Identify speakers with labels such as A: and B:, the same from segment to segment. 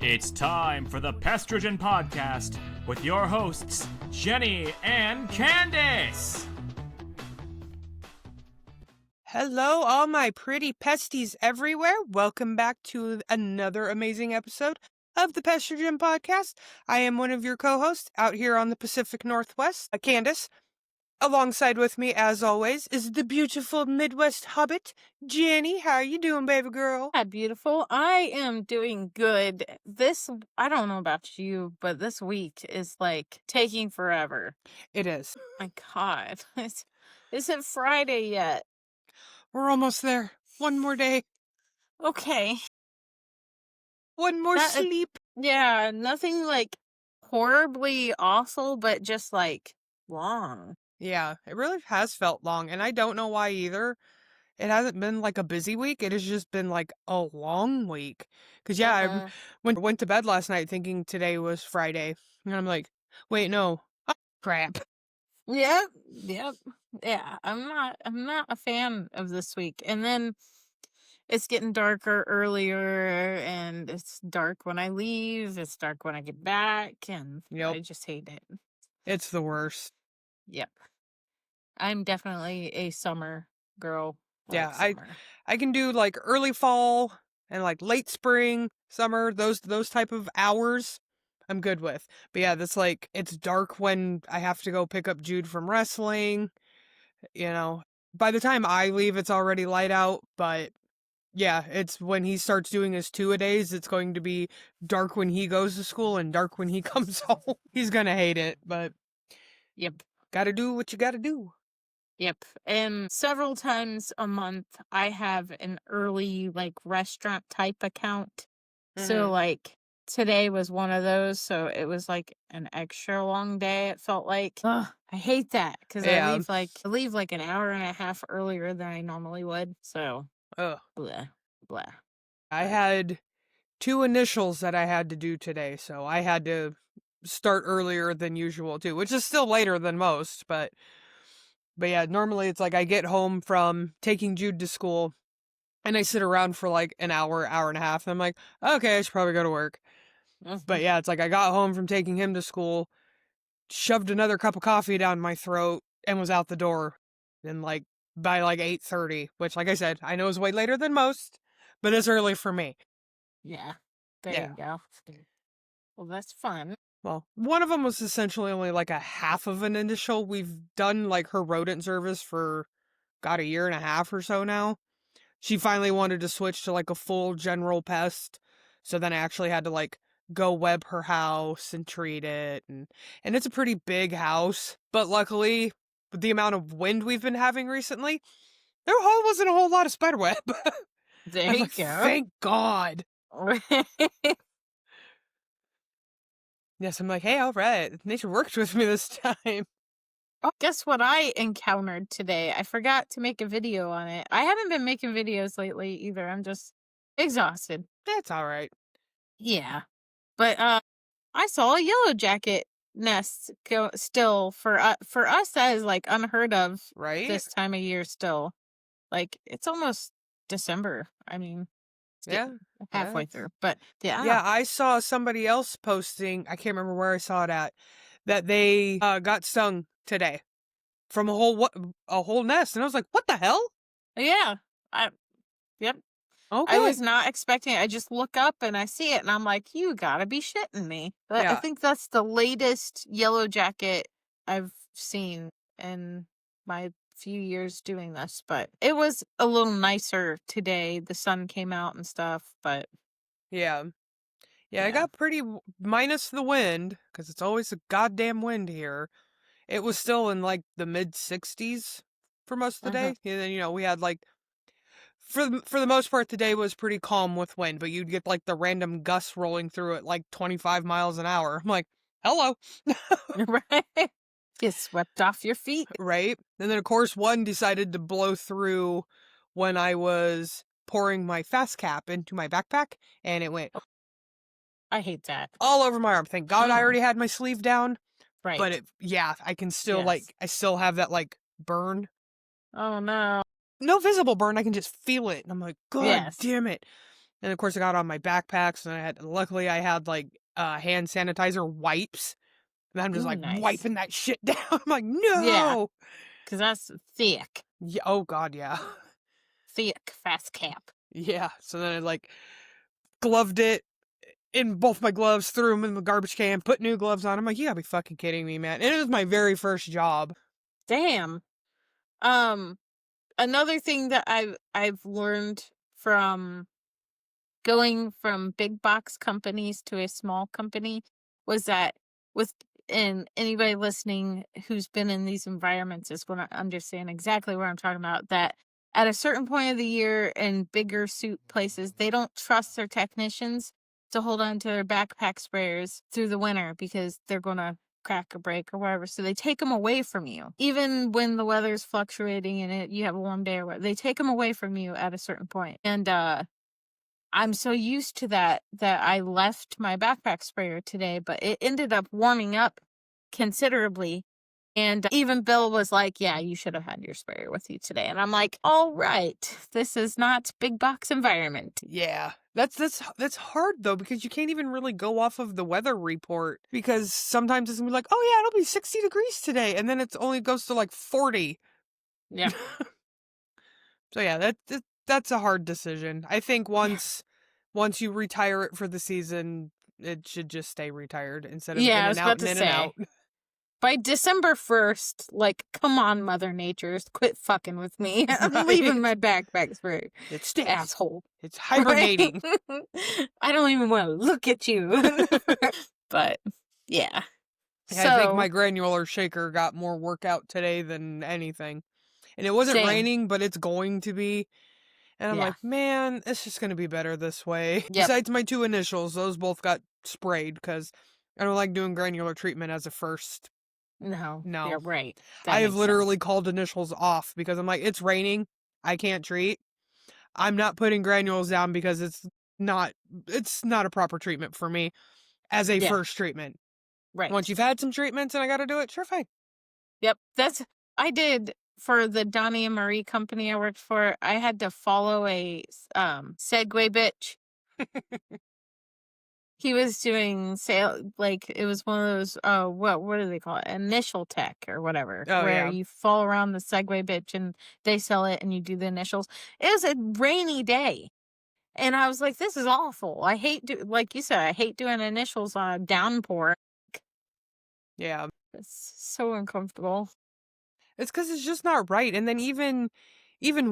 A: It's time for the Pestrogen Podcast with your hosts, Jenny and Kandyce.
B: Hello, all my pretty pesties everywhere. Welcome back to another amazing episode of the Pestrogen Podcast. I am one of your co-hosts out here on the Pacific Northwest, Kandyce. Alongside with me, as always, is the beautiful Midwest Hobbit, Jenny. How are you doing, baby girl?
C: Hi, beautiful. I am doing good. I don't know about you, but this week is like taking forever.
B: It is.
C: My God. Isn't Friday yet?
B: We're almost there. One more day.
C: Okay.
B: One more sleep.
C: Yeah, nothing like horribly awful, but just like long.
B: Yeah, it really has felt long, and I don't know why either. It hasn't been like a busy week. It has just been like a long week. Because, I went to bed last night thinking today was Friday. And I'm like, wait, no. Oh, crap.
C: Yep. Yeah, I'm not a fan of this week. And then it's getting darker earlier, and it's dark when I leave. It's dark when I get back, and I just hate it.
B: It's the worst.
C: Yep. I'm definitely a summer girl.
B: Yeah,
C: summer.
B: I can do like early fall and like late spring, summer, those type of hours I'm good with. But yeah, that's like, it's dark when I have to go pick up Jude from wrestling. You know, by the time I leave, it's already light out. But yeah, it's when he starts doing his 2-a-days, it's going to be dark when he goes to school and dark when he comes home. He's going to hate it, but
C: Yep.
B: Gotta do what you gotta do.
C: Yep. And several times a month, I have an early, like, restaurant type account. So, like, today was one of those. So it was like an extra long day, it felt like. Ugh, I hate that because I leave like an hour and a half earlier than I normally would. So, blah, blah.
B: I had 2 initials that I had to do today, so I had to start earlier than usual too, which is still later than most, but yeah, normally it's like I get home from taking Jude to school and I sit around for like an hour and a half, and I'm like, okay, I should probably go to work. But yeah, it's like I got home from taking him to school, shoved another cup of coffee down my throat, and was out the door and like by like 8:30, which, like I said, I know is way later than most, but it's early for me.
C: Yeah. There you go. Well, that's fun.
B: Well, one of them was essentially only like a half of an initial. We've done like her rodent service for, a year and a half or so now. She finally wanted to switch to like a full general pest. So then I actually had to like go web her house and treat it. And it's a pretty big house. But luckily, with the amount of wind we've been having recently, there wasn't a whole lot of spider web.
C: There you go.
B: Thank God. Yes, I'm like, hey, all right. Nature worked with me this time.
C: Oh, guess what I encountered today? I forgot to make a video on it. I haven't been making videos lately either. I'm just exhausted.
B: That's all right.
C: Yeah. But I saw a yellow jacket nest still for us. That is like unheard of,
B: right?
C: This time of year still. Like, it's almost December. I mean, halfway through. But yeah,
B: I saw somebody else posting, I can't remember where I saw it at, that they got stung today from a whole nest, and I was like, what the hell?
C: Yeah. Yep.
B: Okay.
C: I was not expecting it. I just look up and I see it, and I'm like, you gotta be shitting me. But I think that's the latest yellow jacket I've seen in my few years doing this, but it was a little nicer today. The sun came out and stuff, but
B: yeah, I got pretty, minus the wind, because it's always a goddamn wind here. It was still in like the mid 60s for most of the day. And then, we had like, for the most part, the day was pretty calm with wind, but you'd get like the random gusts rolling through at like 25 miles an hour. I'm like, hello.
C: Right. Get swept off your feet.
B: Right. And then, of course, one decided to blow through when I was pouring my fast cap into my backpack, and it went
C: I hate that.
B: all over my arm. Thank God I already had my sleeve down.
C: Right.
B: But I can still I still have that like burn.
C: Oh no.
B: No visible burn. I can just feel it. And I'm like, God damn it. And of course I got on my backpacks, and luckily I had like hand sanitizer wipes. And I'm just
C: Ooh,
B: like
C: nice.
B: wiping that shit down. I'm like,
C: Yeah.
B: no.
C: Because that's thick.
B: Yeah. Oh God, yeah.
C: Thick, fast cap.
B: Yeah. So then I like gloved it in both my gloves, threw them in the garbage can, put new gloves on. I'm like, you gotta be fucking kidding me, man. And it was my very first job.
C: Damn. Another thing that I've learned from going from big box companies to a small company was that and anybody listening who's been in these environments is going to understand exactly what I'm talking about, that at a certain point of the year in bigger suit places, they don't trust their technicians to hold on to their backpack sprayers through the winter because they're going to crack or break or whatever. So they take them away from you. Even when the weather's fluctuating and you have a warm day or whatever, they take them away from you at a certain point. And I'm so used to that I left my backpack sprayer today, but it ended up warming up considerably. And even Bill was like, yeah, you should have had your sprayer with you today. And I'm like, all right, this is not big box environment.
B: Yeah. That's hard though, because you can't even really go off of the weather report, because sometimes it's gonna be like, oh yeah, it'll be 60 degrees today, and then it only goes to like 40.
C: Yeah.
B: So yeah, that's a hard decision. I think once you retire it for the season, it should just stay retired instead of in
C: I was
B: and out
C: about
B: and
C: to
B: in
C: say.
B: and out.
C: By December 1st, like, come on, Mother Nature, quit fucking with me. I'm
B: Right.
C: leaving my backpack sprayer.
B: It stinks.
C: Asshole.
B: It's hibernating.
C: Right? I don't even want to look at you. But yeah.
B: I think my granular shaker got more workout today than anything. And it wasn't
C: Same.
B: raining, but it's going to be. And I'm
C: Yeah.
B: like, man, it's just going to be better this way.
C: Yep.
B: Besides my two initials, those both got sprayed because I don't like doing granular treatment as a first.
C: No.
B: No.
C: You're right.
B: I have literally called initials off because I'm like, it's raining. I can't treat. I'm not putting granules down because it's not a proper treatment for me as a first treatment.
C: Right.
B: Once you've had some treatments and I got to do it, sure, fine.
C: Yep. I did for the Donnie and Marie company I worked for. I had to follow a Segway bitch. He was doing like it was one of those what do they call it? Initial tech or whatever. Where you follow around the Segway bitch and they sell it and you do the initials. It was a rainy day. And I was like, this is awful. I hate like you said, I hate doing initials on a downpour.
B: Yeah.
C: It's so uncomfortable.
B: It's because it's just not right. And then even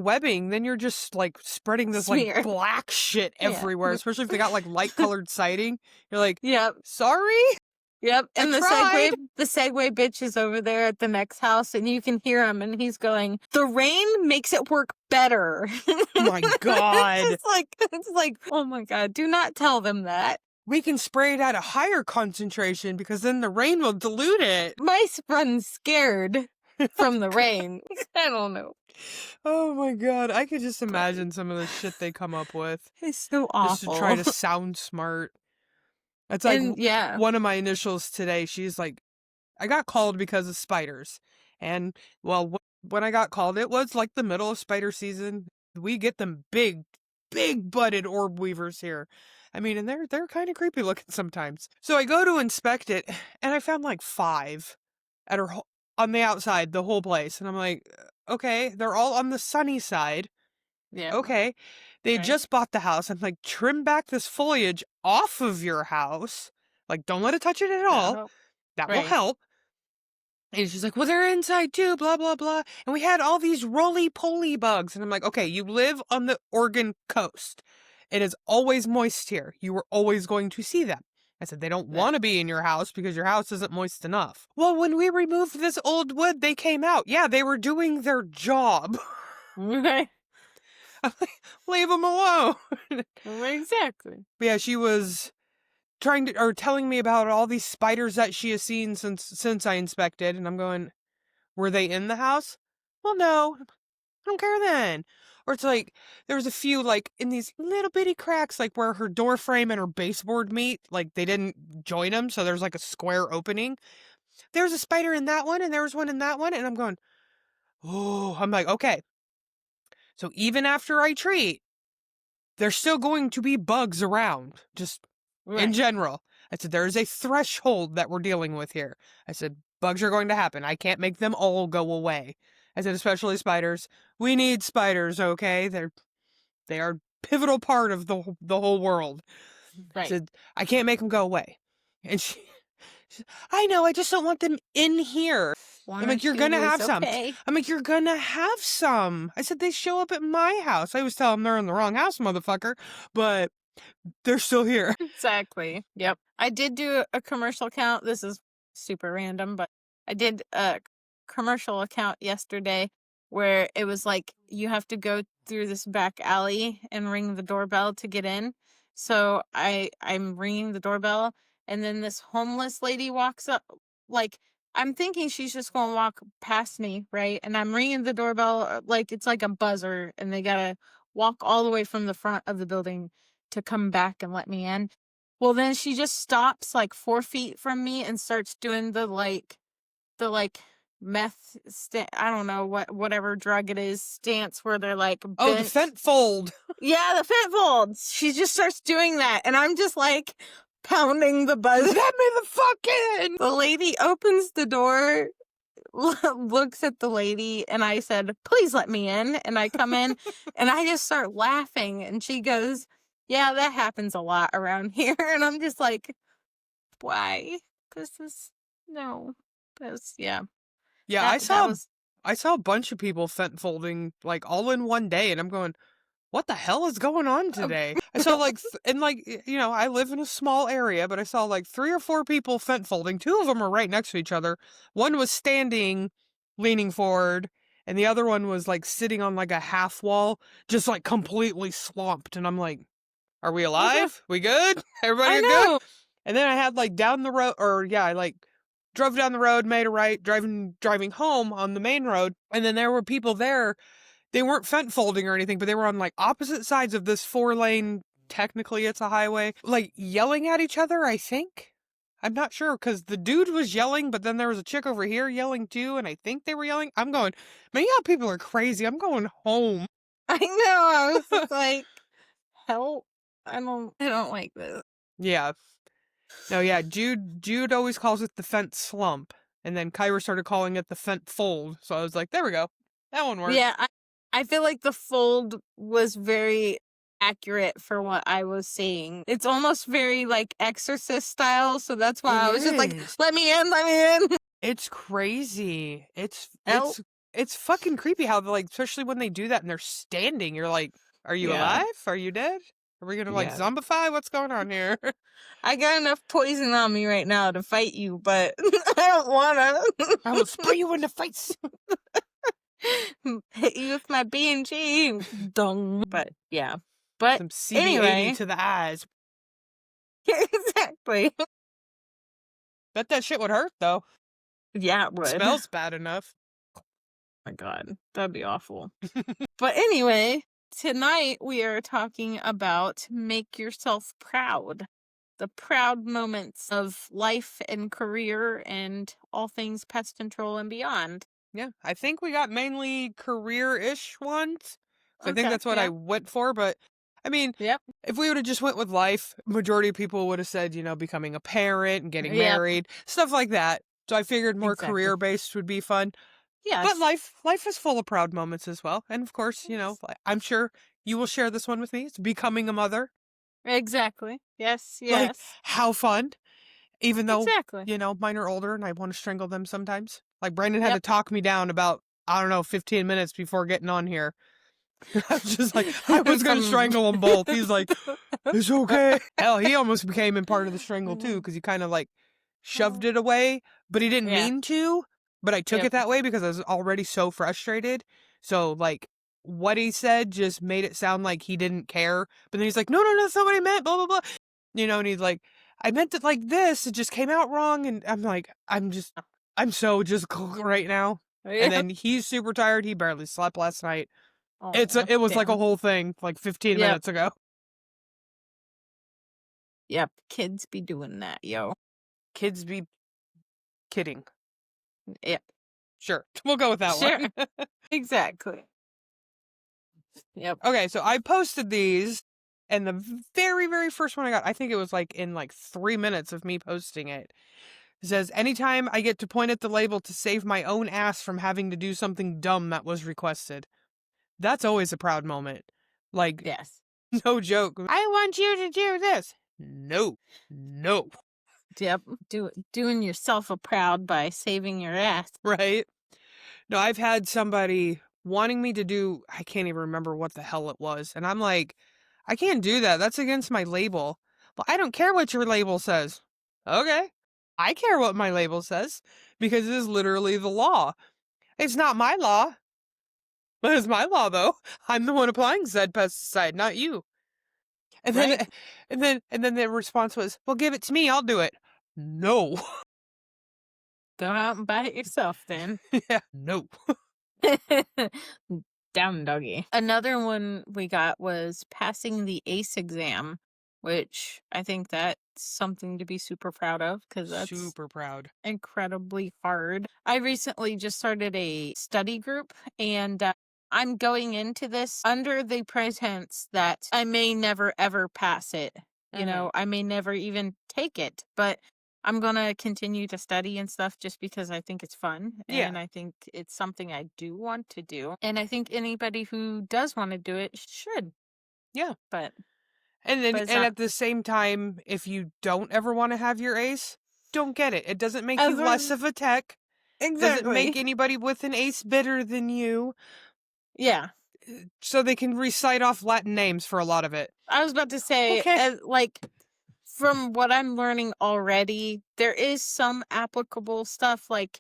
B: webbing, then you're just like spreading this
C: Smear.
B: like black shit everywhere, especially if they got like light colored siding. You're like,
C: Yep.
B: sorry?
C: Yep. And
B: I
C: the Segway bitch is over there at the next house and you can hear him and he's going, the rain makes it work better.
B: Oh my God.
C: It's like, oh my God, do not tell them that.
B: We can spray it at a higher concentration because then the rain will dilute it.
C: My son's scared from the rain. I don't know.
B: Oh my God. I could just imagine some of the shit they come up with.
C: It's so awful.
B: Just to try to sound smart. It's like one of my initials today. She's like, I got called because of spiders. And well, when I got called, it was like the middle of spider season. We get them big butted orb weavers here. I mean, and they're kind of creepy looking sometimes. So I go to inspect it and I found like 5 at her on the outside, the whole place. And I'm like, okay, they're all on the sunny side.
C: Yeah.
B: Okay. They just bought the house. I'm like, trim back this foliage off of your house. Like, don't let it touch it at all. That will help. And she's like, well, they're inside too, blah, blah, blah. And we had all these roly-poly bugs. And I'm like, okay, you live on the Oregon coast. It is always moist here. You are always going to see them. I said, they don't want to be in your house because your house isn't moist enough. Well, when we removed this old wood, they came out. Yeah, they were doing their job.
C: Okay.
B: I'm like, leave them alone.
C: Exactly.
B: But yeah, she was telling me about all these spiders that she has seen since I inspected. And I'm going, were they in the house? Well, no. I don't care then. Or it's like, there was a few, like, in these little bitty cracks, like, where her door frame and her baseboard meet. Like, they didn't join them, so there's, like, a square opening. There was a spider in that one, and there was one in that one, and I'm going, oh, I'm like, okay. So even after I treat, there's still going to be bugs around, just in general. I said, there is a threshold that we're dealing with here. I said, bugs are going to happen. I can't make them all go away. I said, especially spiders. We need spiders, okay? They are pivotal part of the whole world.
C: Right.
B: I said, I can't make them go away. And she I know, I just don't want them in here. I'm like, you're gonna have some. I'm like, you're gonna have some. I said, they show up at my house. I always tell them they're in the wrong house, motherfucker. But they're still here.
C: Exactly. Yep. I did do a commercial account. This is super random, but I did a commercial account yesterday where it was like you have to go through this back alley and ring the doorbell to get in. So I'm ringing the doorbell, and then this homeless lady walks up. Like, I'm thinking she's just gonna walk past me, right? And I'm ringing the doorbell like it's like a buzzer, and they gotta walk all the way from the front of the building to come back and let me in. Well, then she just stops like 4 feet from me and starts doing the meth I don't know whatever drug it is stance where they're like bent.
B: Oh, the fent fold.
C: Yeah, the fent folds. She just starts doing that, and I'm just like pounding the buzzer.
B: Let me the fuck in.
C: The lady opens the door, looks at the lady, and I said, please let me in. And I come in and I just start laughing, and she goes, yeah, that happens a lot around here. And I'm just like, why? No. Yeah.
B: Yeah, I saw a bunch of people fent folding like all in one day, and I'm going, what the hell is going on today? I saw like, I live in a small area, but I saw like 3 or 4 people fent folding. 2 of them were right next to each other. One was standing, leaning forward, and the other one was like sitting on like a half wall, just like completely swamped. And I'm like, are we alive? We good? Everybody good? And then I had like down the road, I like drove down the road, made a right, driving home on the main road, and then there were people there. They weren't fent folding or anything, but they were on like opposite sides of this 4-lane, technically it's a highway, like yelling at each other, I think. I'm not sure, because the dude was yelling, but then there was a chick over here yelling too, and I think they were yelling. I'm going, man, y'all people are crazy. I'm going home.
C: I know. I was just like, help. I don't like this.
B: Yeah. No, yeah, Jude always calls it the fent slump, and then Kyra started calling it the fent fold, so I was like, there we go. That one works.
C: Yeah, I feel like the fold was very accurate for what I was seeing. It's almost very like Exorcist style, so that's why I was just like, let me in.
B: It's crazy. It's fucking creepy how like, especially when they do that and they're standing, you're like, are you alive? Are you dead? Are we gonna like zombify? What's going on here?
C: I got enough poison on me right now to fight you, but I don't wanna.
B: I will spray you in the face.
C: Hit you with my B&G. Dung. But yeah. But
B: some CB80
C: anyway.
B: to the eyes.
C: Exactly.
B: Bet that shit would hurt though.
C: Yeah, it would.
B: It smells bad enough.
C: Oh my God, that'd be awful. But anyway, tonight we are talking about make yourself proud. The proud moments of life and career and all things pest control and beyond.
B: Yeah, I think we got mainly career-ish ones. Okay, I think that's what I went for, but I mean, if we would have just went with life, majority of people would have said, becoming a parent and getting married, stuff like that. So I figured more career-based would be fun.
C: Yes.
B: But life is full of proud moments as well. And of course, I'm sure you will share this one with me. It's becoming a mother.
C: Exactly. Yes.
B: Like, how fun. Even though, mine are older and I want to strangle them sometimes. Like, Brandon had to talk me down about, 15 minutes before getting on here. I was just like, I was going to strangle them both. He's like, it's okay. Hell, he almost became in part of the strangle too, because he kind of like shoved it away, but he didn't mean to. But I took it that way because I was already so frustrated. So, like, what he said just made it sound like he didn't care. But then he's like, no, that's not what I meant, blah, blah, blah. And he's like, I meant it like this. It just came out wrong. And I'm like, I'm so just right now. And then he's super tired. He barely slept last night. Oh, it was like a whole thing, like 15 minutes ago.
C: Yep. Kids be doing that, yo.
B: Kids be kidding.
C: Yep.
B: Sure. We'll go with that one.
C: Exactly. Yep.
B: Okay, so I posted these And the very, very first one I got, I think it was like in like 3 minutes of me posting it. It says, anytime I get to point at the label to save my own ass from having to do something dumb that was requested. That's always a proud moment. Like,
C: Yes.
B: no joke. I want you to do this. No.
C: Yep. Doing yourself a proud by saving your ass.
B: Right? No, I've had somebody wanting me to do, I can't even remember what the hell it was. And I'm like, I can't do that. That's against my label. But I don't care what your label says. Okay. I care what my label says because it is literally the law. It's not my law. But it's my law, though. I'm the one applying said pesticide, not you. And then,
C: Right.
B: and then the response was, "Well, give it to me. I'll do it." No.
C: Go out and buy it yourself then.
B: Yeah. No.
C: Down doggy. Another one we got was passing the ACE exam, which I think that's something to be super proud of because that's
B: Super proud.
C: incredibly hard. I recently just started a study group, and I'm going into this under the pretense that I may never ever pass it. You know, I may never even take it, but I'm going to continue to study and stuff just because I think it's fun.
B: Yeah.
C: And I think it's something I do want to do. And I think anybody who does want to do it should.
B: Yeah.
C: But
B: And then,
C: But
B: and
C: it's not-
B: at the same time, if you don't ever want to have your ACE, don't get it. It doesn't make
C: I
B: you
C: was-
B: less of a tech. Doesn't make anybody with an ACE better than you.
C: Yeah.
B: So they can recite off Latin names for a lot of it.
C: I was about to say,
B: Okay.
C: like, from what I'm learning already, there is some applicable stuff. Like,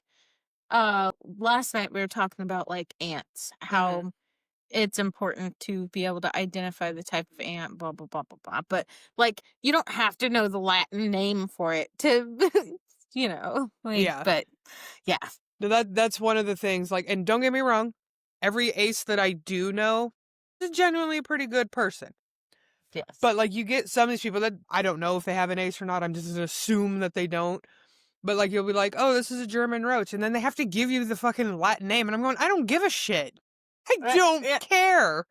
C: last night we were talking about like ants, how it's important to be able to identify the type of ant, blah blah blah blah blah. But like, you don't have to know the Latin name for it to, you know. Like,
B: Yeah.
C: But yeah,
B: No, that's one of the things. Like, and don't get me wrong, every ACE that I do know is genuinely a pretty good person.
C: yes.
B: But like, you get some of these people that I don't know if they have an ACE or not. I'm just gonna assume that they don't. But like, you'll be like, oh, this is a German roach, and then they have to give you the fucking Latin name, and I'm going, I don't give a shit. I
C: Right,
B: don't
C: yeah.
B: care.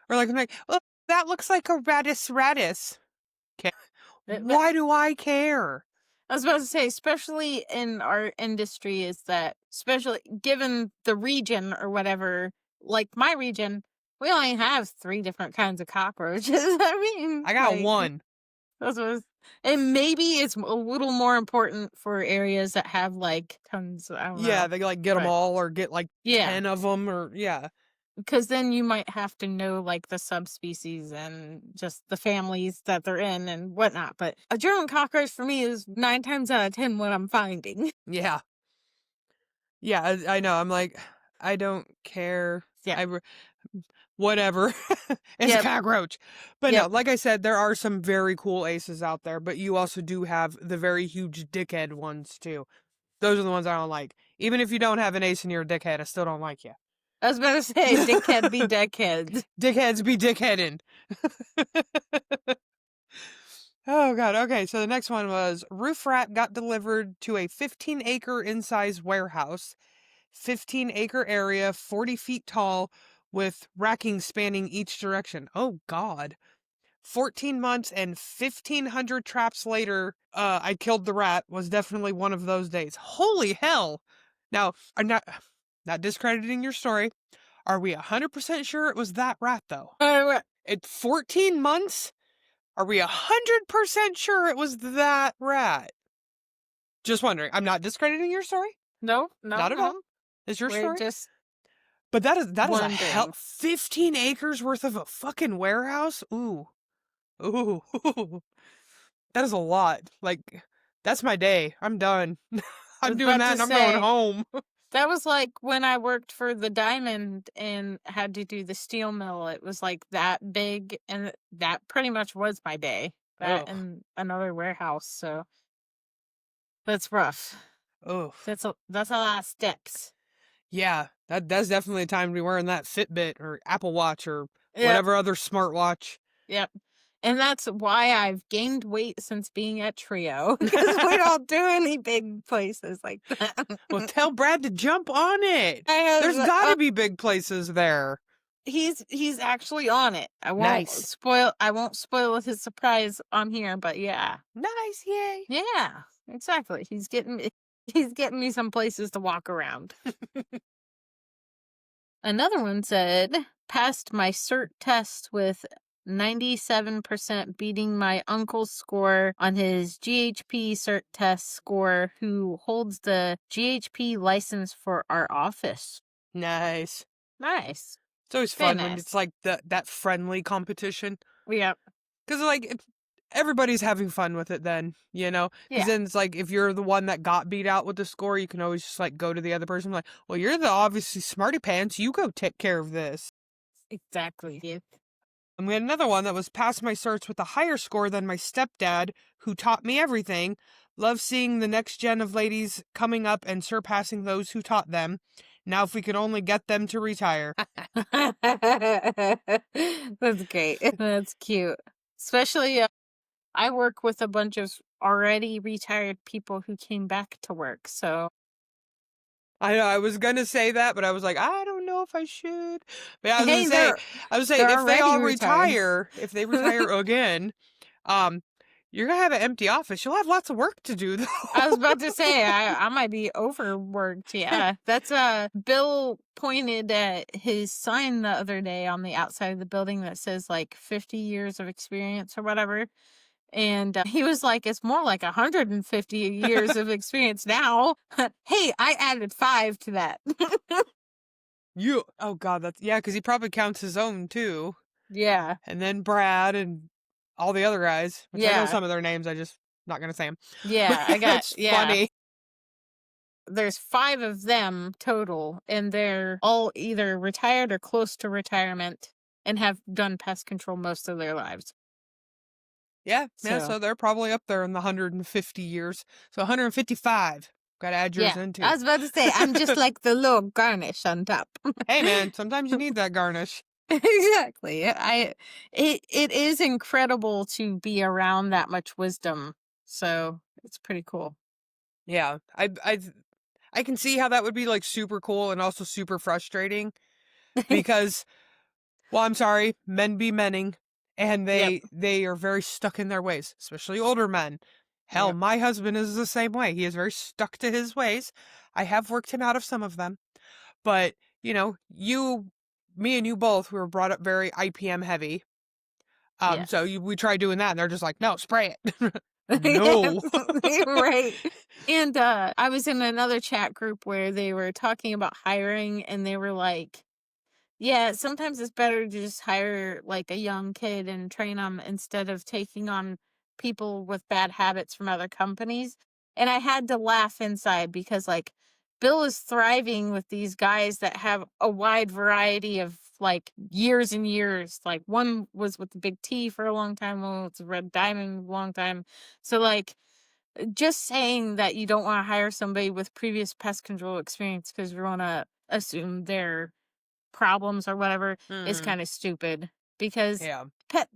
B: Or like, I'm like, well, that looks like a radis. Okay.
C: But-
B: Why do I care?
C: I was about to say, especially in our industry, is that, especially given the region or whatever, like my region, we only have 3 different kinds of cockroaches. I mean,
B: I got
C: like,
B: one.
C: That's what and maybe it's a little more important for areas that have like tons. I don't
B: Yeah,
C: know.
B: they like get them
C: Right.
B: all or get like
C: Yeah,
B: 10 of them or yeah.
C: because then you might have to know like the subspecies and just the families that they're in and whatnot. But a German cockroach for me is 9 times out of 10 what I'm finding.
B: Yeah. Yeah, I know. I'm like, I don't care.
C: Yeah.
B: Whatever. It's a
C: Yep.
B: cockroach. But
C: Yep.
B: no, like I said, there are some very cool aces out there, but you also do have the very huge dickhead ones too. Those are the ones I don't like. Even if you don't have an ace and you're a dickhead, I still don't like you.
C: I was about to say, dickhead be dickhead.
B: Dickheads be dickheading. Oh, God. Okay, so the next one was roof rat got delivered to a 15-acre in-size warehouse, 15-acre area, 40 feet tall, with racking spanning each direction. Oh, God. 14 months and 1,500 traps later, I killed the rat was definitely one of those days. Holy hell. Now, I'm not discrediting your story. Are we 100% sure it was that rat, though? At 14 months? Are we 100% sure it was that rat? Just wondering. I'm not discrediting your story.
C: No,
B: Not at all. It's your
C: We're
B: story.
C: just
B: But that is a
C: wondering.
B: 15 acres worth of a fucking warehouse? Ooh. That is a lot. Like, that's my day. I'm done. I'm
C: was
B: doing
C: about
B: that
C: to
B: and I'm
C: say,
B: going home.
C: That was like when I worked for the diamond and had to do the steel mill. It was like that big, and that pretty much was my day. That
B: Ugh.
C: and another warehouse. So that's rough.
B: Oh,
C: That's a lot of steps.
B: yeah. That's definitely a time to be wearing that Fitbit or Apple Watch or
C: Yep.
B: whatever other smartwatch.
C: Yep. And that's why I've gained weight since being at Trio, because we don't do any big places like that.
B: Well, tell Brad to jump on it.
C: I was
B: There's
C: like,
B: got to be big places there.
C: He's actually on it.
B: Nice.
C: I won't spoil his surprise on here, but yeah.
B: Nice, yay.
C: Yeah, exactly. He's getting me some places to walk around. Another one said, passed my cert test with 97%, beating my uncle's score on his GHP cert test score, who holds the GHP license for our office.
B: Nice.
C: Nice.
B: It's always fun when it's like that friendly competition.
C: Yeah.
B: Because, like, everybody's having fun with it then, you know? Because then it's like, if you're the one that got beat out with the score, you can always just, like, go to the other person like, well, you're the obviously smarty pants. You go take care of this.
C: Exactly. Yeah.
B: And we had another one that was passed my certs with a higher score than my stepdad, who taught me everything. Love seeing the next gen of ladies coming up and surpassing those who taught them. Now, if we could only get them to retire.
C: That's great. That's cute. Especially, I work with a bunch of already retired people who came back to work, so.
B: I know, I was going to say that, but I was like, I don't know if I should. But yeah, I was
C: Hey,
B: going to say, if they all retire, if they retire again, you're going to have an empty office. You'll have lots of work to do, though.
C: I was about to say, I might be overworked. Yeah. That's, Bill pointed at his sign the other day on the outside of the building that says, like, 50 years of experience or whatever. And he was like, it's more like 150 years of experience now. Hey, I added 5 to that.
B: Oh, God, because he probably counts his own, too.
C: Yeah.
B: And then Brad and all the other guys. Which I know some of their names, I just not going to say them.
C: Yeah, I got,
B: funny.
C: There's 5 of them total, and they're all either retired or close to retirement and have done pest control most of their lives.
B: Yeah, so they're probably up there in the 150 years. So 155. Got to add yours in, too.
C: I was about to say, I'm just like the little garnish on top.
B: Hey, man, sometimes you need that garnish.
C: Exactly. It is incredible to be around that much wisdom. So it's pretty cool.
B: Yeah, I can see how that would be like super cool and also super frustrating because, well, I'm sorry, men be menning, and they are very stuck in their ways, especially older men. Hell, my husband is the same way. He is very stuck to his ways. I have worked him out of some of them, but you know, me and you both were brought up very IPM heavy. So we tried doing that, and they're just like, no, spray it. No.
C: Right. And I was in another chat group where they were talking about hiring, and they were like, yeah, sometimes it's better to just hire like a young kid and train them instead of taking on people with bad habits from other companies. And I had to laugh inside because like Bill is thriving with these guys that have a wide variety of like years and years. Like one was with the Big T for a long time, one was with Red Diamond a long time. So like just saying that you don't want to hire somebody with previous pest control experience because you want to assume they're problems or whatever is kind of stupid because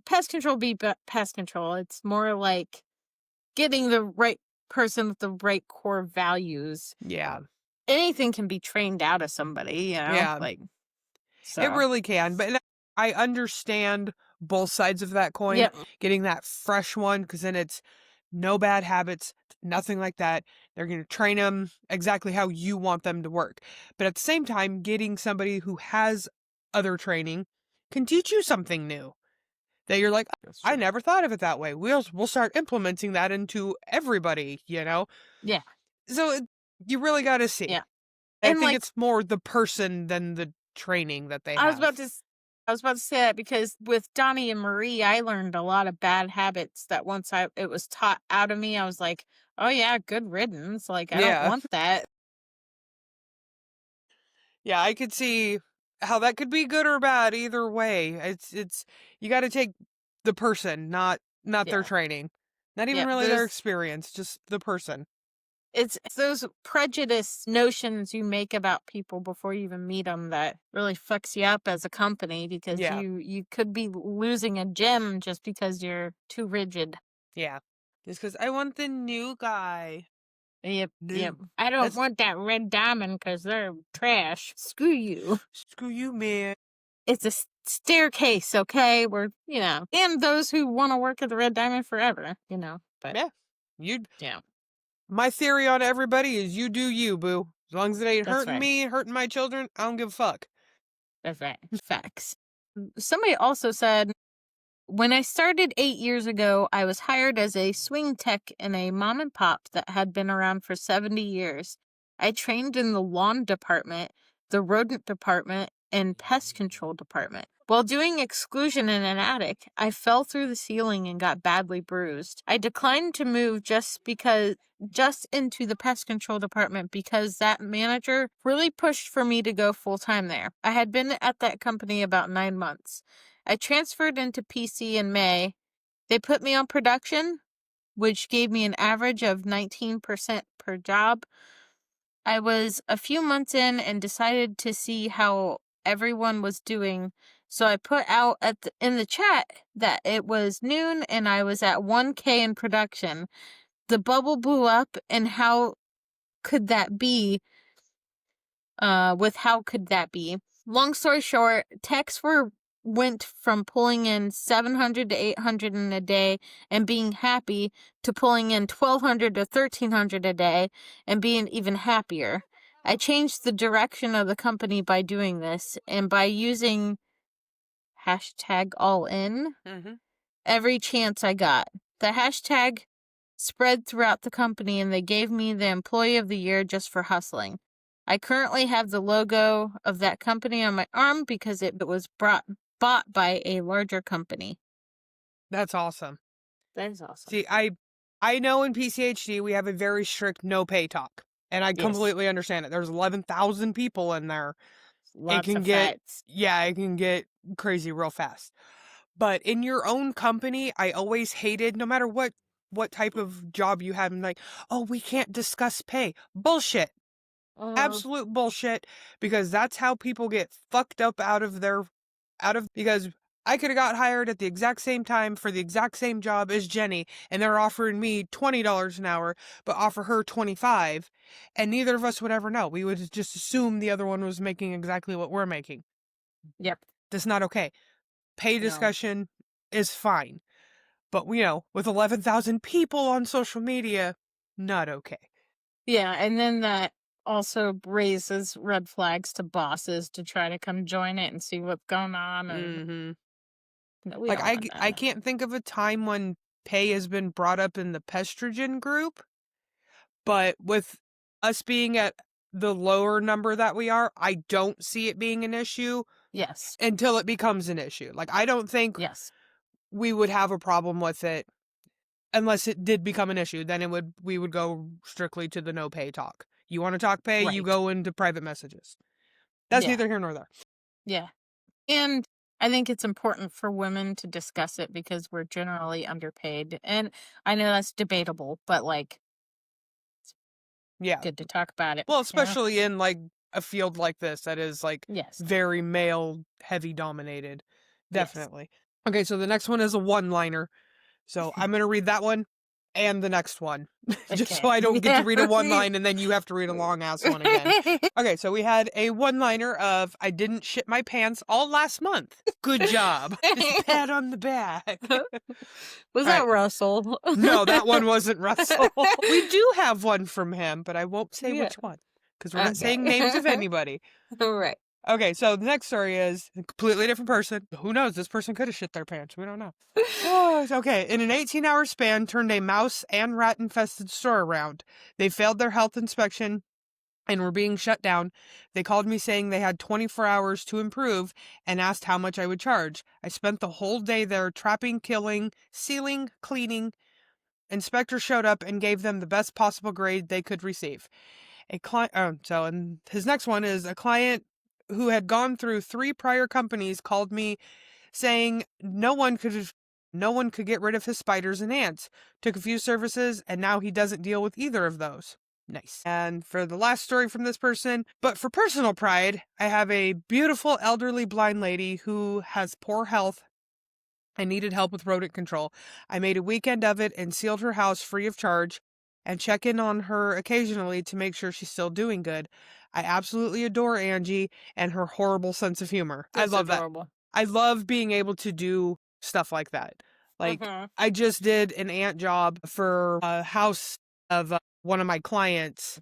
C: pest control pest control. It's more like getting the right person with the right core values.
B: Yeah.
C: Anything can be trained out of somebody, you know?
B: Yeah.
C: Like, so.
B: It really can. But I understand both sides of that coin. Getting that fresh one, because then it's no bad habits, nothing like that. They're going to train them exactly how you want them to work. But at the same time, getting somebody who has other training can teach you something new that you're like, I never thought of it that way. We'll start implementing that into everybody, you know?
C: Yeah.
B: So you really got to see.
C: Yeah.
B: I think it's more the person than the training that they have.
C: I was about to say that because with Donnie and Marie, I learned a lot of bad habits that once it was taught out of me, I was like, oh yeah, good riddance. Like, I don't want that.
B: Yeah, I could see how that could be good or bad either way. It's you got to take the person, not their training. Not even really their experience, just the person.
C: It's those prejudice notions you make about people before you even meet them that really fucks you up as a company because you could be losing a gem just because you're too rigid.
B: Yeah. Just because I want the new guy.
C: Yep. I don't want that Red Diamond because they're trash. Screw you.
B: Screw you, man.
C: it's a staircase, okay? We're, and those who want to work at the Red Diamond forever, but
B: yeah. My theory on everybody is you do you, boo. As long as it ain't
C: That's
B: hurting
C: right.
B: me, hurting my children, I don't give a fuck.
C: That's right. Facts. Somebody also said, when I started 8 years ago, I was hired as a swing tech in a mom and pop that had been around for 70 years. I trained in the lawn department, the rodent department, and pest control department. While doing exclusion in an attic, I fell through the ceiling and got badly bruised. I declined to move just into the pest control department because that manager really pushed for me to go full time there. I had been at that company about 9 months. I transferred into PC in May. They put me on production, which gave me an average of 19% per job. I was a few months in and decided to see how everyone was doing. So I put out in the chat that it was noon and I was at 1K in production. The bubble blew up, and how could that be? How could that be? Long story short, techs went from pulling in 700 to 800 in a day and being happy to pulling in 1,200 to 1,300 a day and being even happier. I changed the direction of the company by doing this and by using #AllIn every chance I got. The hashtag spread throughout the company and they gave me the Employee of the Year just for hustling. I currently have the logo of that company on my arm because it was bought by a larger company.
B: That's awesome.
C: That is awesome.
B: See, I know in PCHD we have a very strict no pay talk, and I completely understand it. There's 11,000 people in there.
C: Lots
B: it can
C: of
B: get
C: fights.
B: Yeah, it can get crazy real fast. But in your own company, I always hated, no matter what type of job you have, I'm like, oh, we can't discuss pay. Bullshit. Absolute bullshit, because that's how people get fucked up because I could have got hired at the exact same time for the exact same job as Jenny, and they're offering me $20 an hour, but offer her $25, and neither of us would ever know. We would just assume the other one was making exactly what we're making.
C: Yep.
B: That's not okay. Pay discussion is fine, but with 11,000 people on social media, not okay.
C: Yeah, and then that also raises red flags to bosses to try to come join it and see what's going on. And
B: I can't think of a time when pay has been brought up in the Pestrogen group, but with us being at the lower number that we are, I don't see it being an issue.
C: Yes.
B: Until it becomes an issue. Like, I don't think we would have a problem with it unless it did become an issue. Then we would go strictly to the no pay talk. You want to talk pay, you go into private messages. That's neither here nor there.
C: Yeah. And I think it's important for women to discuss it because we're generally underpaid. And I know that's debatable, but it's good to talk about it.
B: Well, especially in a field like this that is very male heavy dominated. Definitely. Yes. Okay, so the next one is a one-liner. So I'm going to read that one and the next one. Just so I don't get to read a one line and then you have to read a long ass one again. Okay, so we had a one-liner of, I didn't shit my pants all last month. Good job. Just pat on the back.
C: Was that Russell?
B: No, that one wasn't Russell. We do have one from him, but I won't say which one. Because we're not saying names of anybody.
C: All right.
B: Okay, so the next story is a completely different person. Who knows? This person could have shit their pants. We don't know. Okay, in an 18-hour span, turned a mouse and rat-infested store around. They failed their health inspection and were being shut down. They called me saying they had 24 hours to improve and asked how much I would charge. I spent the whole day there trapping, killing, sealing, cleaning. Inspector showed up and gave them the best possible grade they could receive. And his next one is a client who had gone through 3 prior companies called me saying no one could get rid of his spiders and ants. Took a few services and now he doesn't deal with either of those. Nice. And for the last story from this person, but for personal pride, I have a beautiful elderly blind lady who has poor health and needed help with rodent control. I made a weekend of it and sealed her house free of charge and check in on her occasionally to make sure she's still doing good. I absolutely adore Angie and her horrible sense of humor. I
C: That's
B: love that.
C: adorable.
B: I love being able to do stuff like that. Like, I just did an ant job for a house of one of my clients,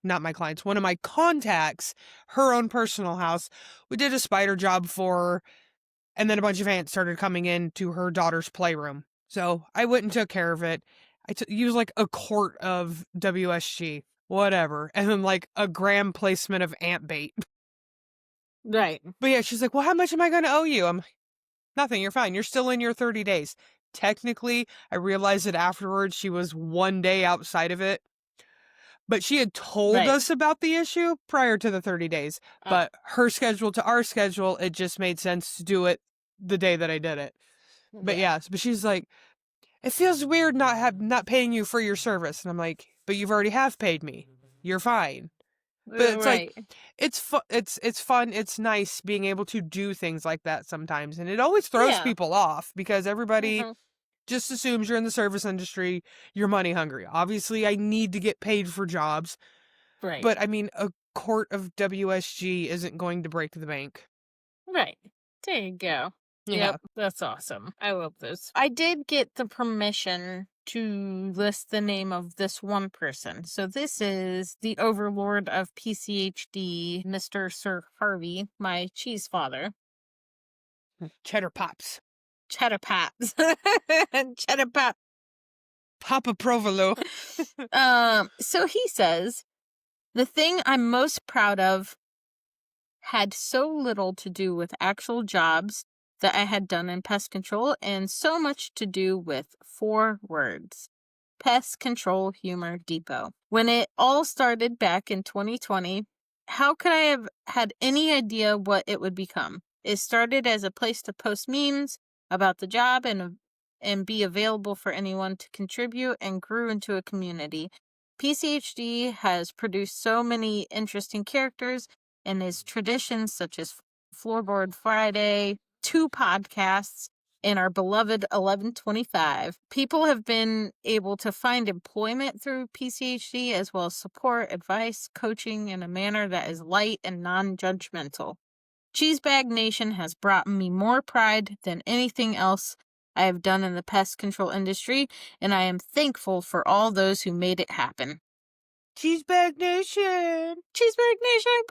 B: not my clients, one of my contacts, her own personal house. We did a spider job for her, and then a bunch of ants started coming into her daughter's playroom. So I went and took care of it. I used like a quart of WSG, whatever, and then like a gram placement of ant bait.
C: Right.
B: But yeah, she's like, well, how much am I going to owe you? I'm like, nothing, you're fine. You're still in your 30 days. Technically, I realized that afterwards she was 1 day outside of it. But she had told
C: Right.
B: us about the issue prior to the 30 days. But her schedule to our schedule, it just made sense to do it the day that I did it. But yeah, but she's like, it feels weird not paying you for your service. And I'm like, but you've already have paid me. You're fine. But it's like, it's fun. It's nice being able to do things like that sometimes. And it always throws people off because everybody just assumes you're in the service industry, you're money hungry. Obviously, I need to get paid for jobs.
C: Right.
B: But I mean, a quart of WSG isn't going to break the bank.
C: Right. There you go.
B: Yeah.
C: Yep, that's awesome. I love this. I did get the permission to list the name of this one person. So this is the overlord of PCHD, Mr. Sir Harvey, my cheese father.
B: Cheddar Pops.
C: Cheddar Paps. Cheddar Pop.
B: Papa Provolone.
C: So he says, the thing I'm most proud of had so little to do with actual jobs that I had done in pest control and so much to do with 4 words. Pest Control Humor Depot. When it all started back in 2020, how could I have had any idea what it would become? It started as a place to post memes about the job and be available for anyone to contribute and grew into a community. PCHD has produced so many interesting characters and its traditions such as Floorboard Friday, 2 podcasts, and our beloved 1125. People have been able to find employment through PCHD as well as support, advice, coaching in a manner that is light and non-judgmental. Cheesebag Nation has brought me more pride than anything else I have done in the pest control industry, and I am thankful for all those who made it happen.
B: Cheesebag Nation!
C: Cheesebag Nation!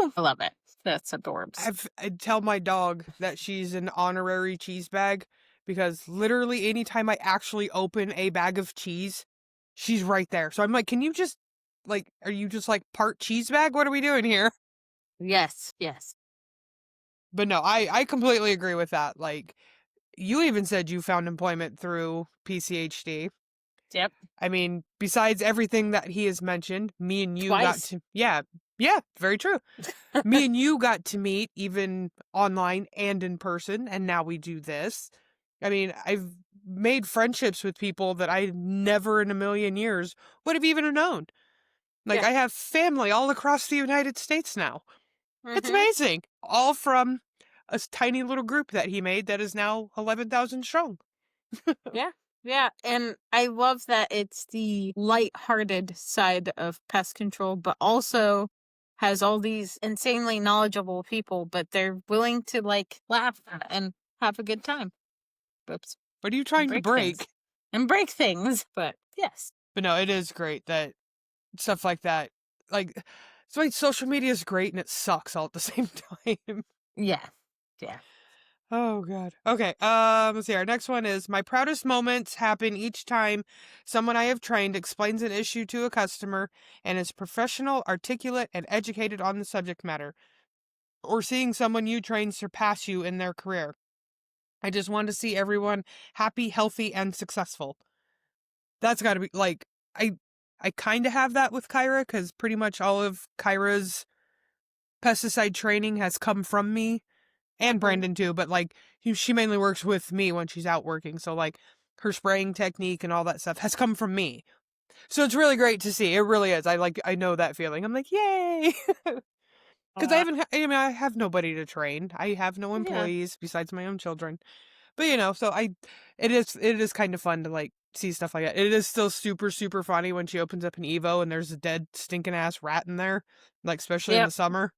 C: Woo! I love it. That's adorbs.
B: I tell my dog that she's an honorary cheese bag because literally anytime I actually open a bag of cheese, she's right there. So I'm like, can you just, like, are you just like part cheese bag? What are we doing here?
C: Yes.
B: But no, I completely agree with that. Like, you even said you found employment through PCHD.
C: Yep.
B: I mean, besides everything that he has mentioned, me and you
C: Twice.
B: got to... Yeah, very true. Me and you got to meet even online and in person, and now we do this. I mean, I've made friendships with people that I never in a million years would have even known. Like, I have family all across the United States now. It's amazing. All from a tiny little group that he made that is now 11,000 strong.
C: Yeah, and I love that it's the lighthearted side of pest control, but also has all these insanely knowledgeable people, but they're willing to, like, laugh and have a good time. Oops.
B: What are you trying to break?
C: Things. And break things, but yes.
B: But no, it is great that stuff like that, like, it's like social media is great and it sucks all at the same time.
C: Yeah.
B: Oh, God. Okay, let's see. Our next one is, my proudest moments happen each time someone I have trained explains an issue to a customer and is professional, articulate, and educated on the subject matter, or seeing someone you train surpass you in their career. I just want to see everyone happy, healthy, and successful. That's got to be, like, I kind of have that with Kyra, because pretty much all of Kyra's pesticide training has come from me. And Brandon too, but like she mainly works with me when she's out working. So like her spraying technique and all that stuff has come from me. So it's really great to see. It really is. I know that feeling. I'm like, yay. Because I have nobody to train. I have no employees besides my own children. But so it is kind of fun to like see stuff like that. It is still super, super funny when she opens up an Evo and there's a dead stinking ass rat in there, like especially in the
C: Yep.
B: summer.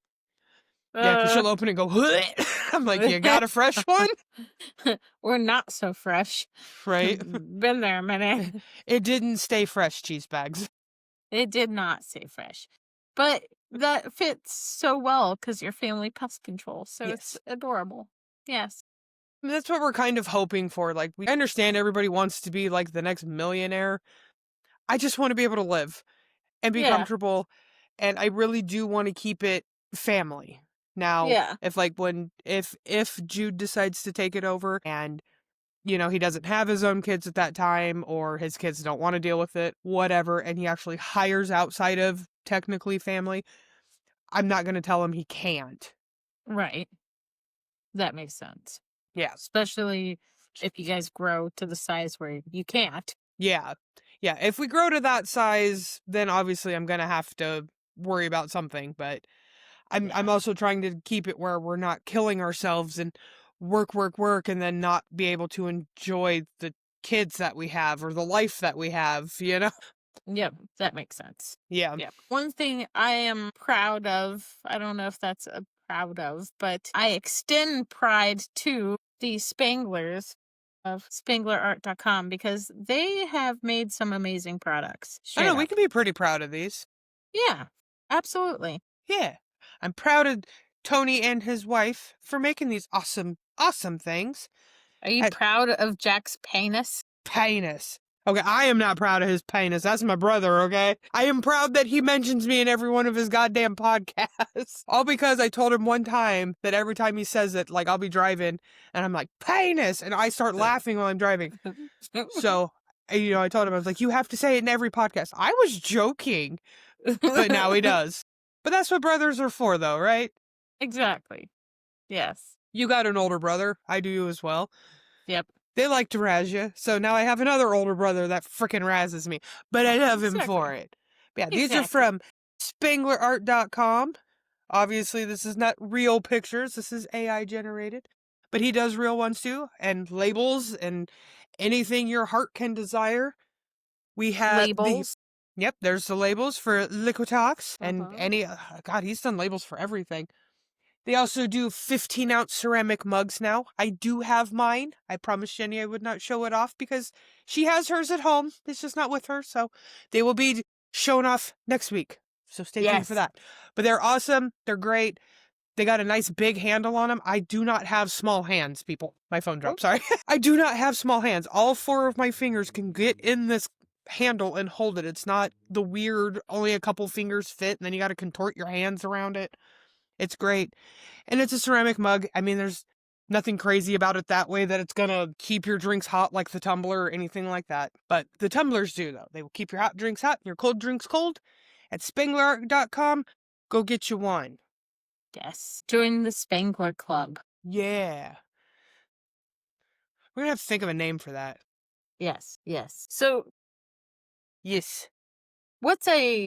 B: Yeah, because she'll open it and go, I'm like, you got a fresh one?
C: We're not so fresh.
B: Right?
C: Been there a minute.
B: It didn't stay fresh, cheese bags.
C: It did not stay fresh. But that fits so well because you're family pest control. So it's adorable. Yes.
B: That's what we're kind of hoping for. Like, we understand everybody wants to be like the next millionaire. I just want to be able to live and be comfortable. And I really do want to keep it family. Now, if Jude decides to take it over and, he doesn't have his own kids at that time or his kids don't want to deal with it, whatever, and he actually hires outside of technically family, I'm not going to tell him he can't.
C: Right. That makes sense.
B: Yeah.
C: Especially if you guys grow to the size where you can't.
B: Yeah. Yeah. If we grow to that size, then obviously I'm going to have to worry about something, but I'm also trying to keep it where we're not killing ourselves and work, and then not be able to enjoy the kids that we have or the life that we have,
C: Yep, that makes sense.
B: Yeah.
C: Yep. One thing I am proud of, I don't know if that's a proud of, but I extend pride to the Spanglers of SpanglerArt.com because they have made some amazing products.
B: I know, we can be pretty proud of these.
C: Yeah, absolutely.
B: Yeah. I'm proud of Tony and his wife for making these awesome, awesome things.
C: Are you proud of Jack's penis?
B: Penis. Okay, I am not proud of his penis. That's my brother, okay? I am proud that he mentions me in every one of his goddamn podcasts. All because I told him one time that every time he says it, like, I'll be driving, and I'm like, penis! And I start laughing while I'm driving. So, I told him, I was like, you have to say it in every podcast. I was joking. But now he does. But that's what brothers are for, though, right?
C: Exactly. Yes.
B: You got an older brother. I do as well.
C: Yep.
B: They like to razz you, so now I have another older brother that frickin' razzes me. But I love him for it. But yeah, these are from SpanglerArt.com. Obviously, this is not real pictures. This is AI generated. But he does real ones too, and labels and anything your heart can desire. We have
C: labels.
B: Yep, there's the labels for Liquitox and any... God, he's done labels for everything. They also do 15-ounce ceramic mugs now. I do have mine. I promised Jenny I would not show it off because she has hers at home. It's just not with her, so they will be shown off next week. So stay tuned for that. But they're awesome. They're great. They got a nice big handle on them. I do not have small hands, people. My phone dropped, sorry. I do not have small hands. All 4 of my fingers can get in this handle and hold it. It's not the weird, only a couple fingers fit, and then you got to contort your hands around it. It's great. And it's a ceramic mug. I mean, there's nothing crazy about it that way that it's going to keep your drinks hot like the tumbler or anything like that. But the tumblers do, though. They will keep your hot drinks hot and your cold drinks cold. At SpanglerArt.com, go get you one.
C: Yes. Join the Spangler Club.
B: Yeah. We're going to have to think of a name for that.
C: Yes. Yes. So,
B: yes.
C: What's a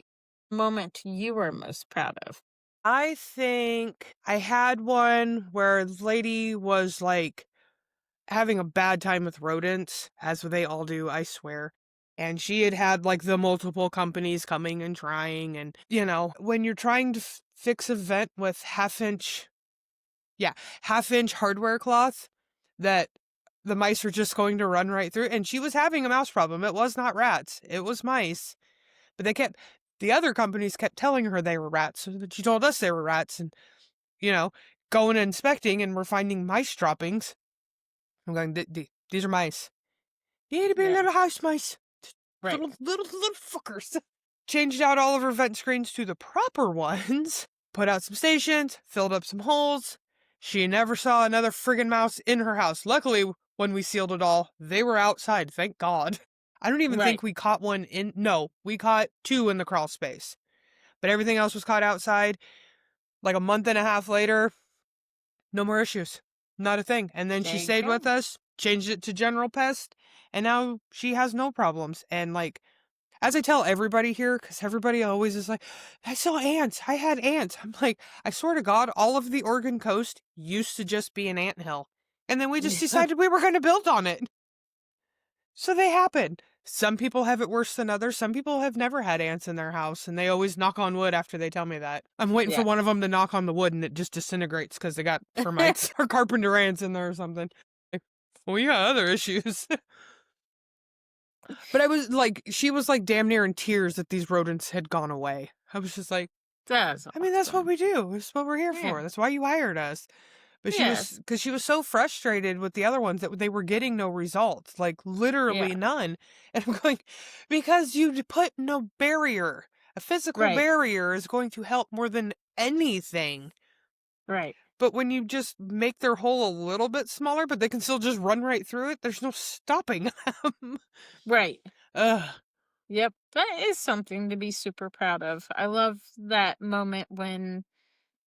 C: moment you were most proud of?
B: I think I had one where the lady was like having a bad time with rodents, as they all do, I swear. And she had like the multiple companies coming and trying. And, when you're trying to fix a vent with half-inch hardware cloth that the mice are just going to run right through. And she was having a mouse problem. It was not rats. It was mice. But the other companies kept telling her they were rats. So she told us they were rats. And, going and inspecting and we're finding mice droppings. I'm going, these are mice. You need to be little house mice.
C: Right.
B: Little fuckers. Changed out all of her vent screens to the proper ones. Put out some stations. Filled up some holes. She never saw another friggin' mouse in her house. Luckily, when we sealed it all, they were outside. Thank God. I don't even think we caught one in... No, we caught 2 in the crawl space. But everything else was caught outside. Like a month and a half later, no more issues. Not a thing. And then she stayed with us, changed it to General Pest, and now she has no problems. And like, as I tell everybody here, because everybody always is like, I saw ants. I had ants. I'm like, I swear to God, all of the Oregon coast used to just be an anthill. And then we just
C: Yeah.
B: decided we were going to build on it. So they happen. Some people have it worse than others. Some people have never had ants in their house, and they always knock on wood after they tell me that. I'm waiting for
C: Yeah.
B: one of them to knock on the wood, and it just disintegrates because they got termites or carpenter ants in there or something. Like, well, you got other issues. But I was like, she was like damn near in tears that these rodents had gone away. I was just like,
C: That's
B: I mean, that's what
C: awesome.
B: we do. That's what we're here
C: Yeah.
B: for. That's why you hired us. But
C: Yes.
B: because she was so frustrated with the other ones that they were getting no results, like literally
C: Yeah.
B: none. And I'm going, because you put no barrier. A physical
C: Right.
B: barrier is going to help more than anything.
C: Right.
B: But when you just make their hole a little bit smaller, but they can still just run right through it, there's no stopping them.
C: Right.
B: Ugh.
C: Yep. That is something to be super proud of. I love that moment when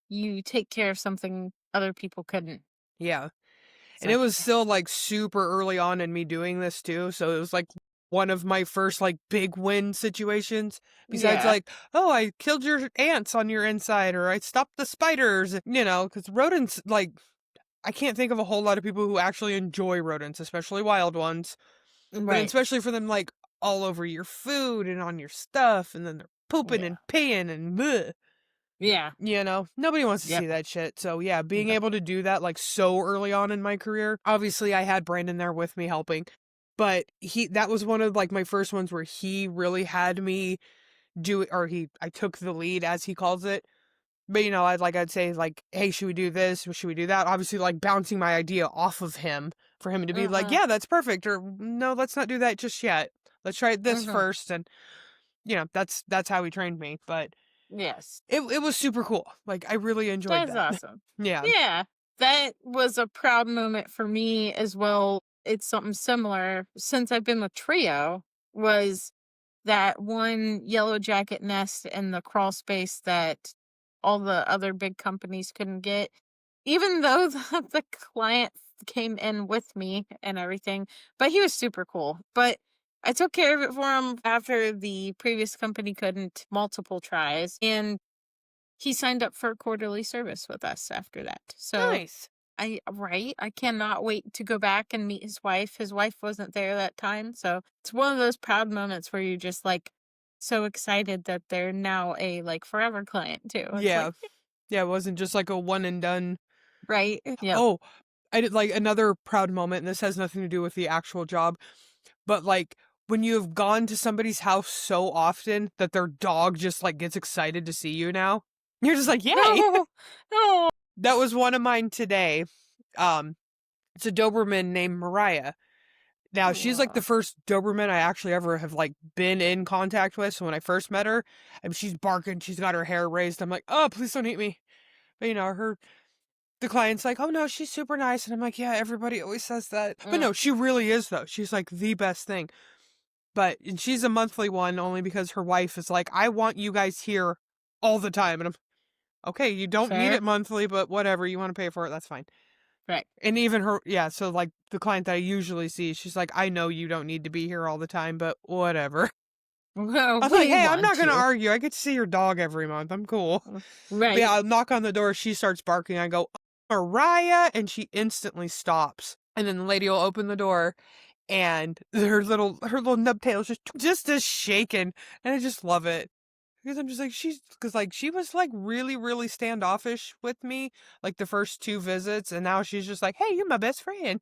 C: you take care of something other people couldn't.
B: Yeah.
C: It's
B: And it
C: like,
B: was still like super early on in me doing this too. So it was like one of my first like big win situations. Besides
C: yeah.
B: like, oh, I killed your ants on your inside, or I stopped the spiders, because rodents, like, I can't think of a whole lot of people who actually enjoy rodents, especially wild ones. But
C: Right.
B: especially for them like all over your food and on your stuff, and then they're pooping
C: Yeah.
B: and peeing and bleh.
C: Yeah.
B: Nobody wants to
C: Yep.
B: see that shit. So yeah, being
C: Nope.
B: able to do that like so early on in my career. Obviously I had Brandon there with me helping, but that was one of like my first ones where he really had me do it, or I took the lead as he calls it. But I'd say like, hey, should we do this? Or should we do that? Obviously like bouncing my idea off of him for him to be like,
C: Mhm.
B: yeah, that's perfect. Or no, let's not do that just yet. Let's try this
C: Mhm.
B: first. And that's how he trained me. But
C: Yes.
B: it was super cool. Like, I really enjoyed
C: That's
B: that.
C: awesome.
B: Yeah.
C: Yeah. That was a proud moment for me as well. It's something similar since I've been with Trio, was that one yellow jacket nest in the crawl space that all the other big companies couldn't get. Even though the client came in with me and everything, but he was super cool. But I took care of it for him after the previous company couldn't, multiple tries. And he signed up for a quarterly service with us after that. So
B: Nice.
C: I cannot wait to go back and meet his wife. His wife wasn't there that time, so it's one of those proud moments where you're just like so excited that they're now a like forever client too. It's
B: Yeah.
C: like,
B: Yeah, it wasn't just like a one and done.
C: right? Yep.
B: Oh, I did like another proud moment, and this has nothing to do with the actual job, but like when you have gone to somebody's house so often that their dog just like gets excited to see you now. You're just like, yay.
C: No, no.
B: That was one of mine today. It's a Doberman named Mariah. Now, she's like the
C: Aw.
B: first Doberman I actually ever have like been in contact with. So when I first met her, and she's barking, she's got her hair raised. I'm like, oh, please don't eat me. But the client's like, oh no, she's super nice. And I'm like, yeah, everybody always says that. But no, she really is though. She's like the best thing. And she's a monthly one only because her wife is like, I want you guys here all the time. And I'm okay, you don't need
C: Fair.
B: it monthly, but whatever, you want to pay for it, that's fine.
C: Right.
B: And even her, yeah, so like the client that I usually see, she's like, I know you don't need to be here all the time, but whatever.
C: Well,
B: I'm like,
C: we
B: hey, I'm not
C: want
B: going to
C: you.
B: argue. I get to see your dog every month. I'm cool. But
C: Right.
B: yeah, I'll knock on the door. She starts barking. I go, Mariah. And she instantly stops. And then the lady will open the door and her little nub tail is just as shaken. And I just love it. Because I'm just like, she was like really, really standoffish with me, like the first 2 visits. And now she's just like, hey, you're my best friend.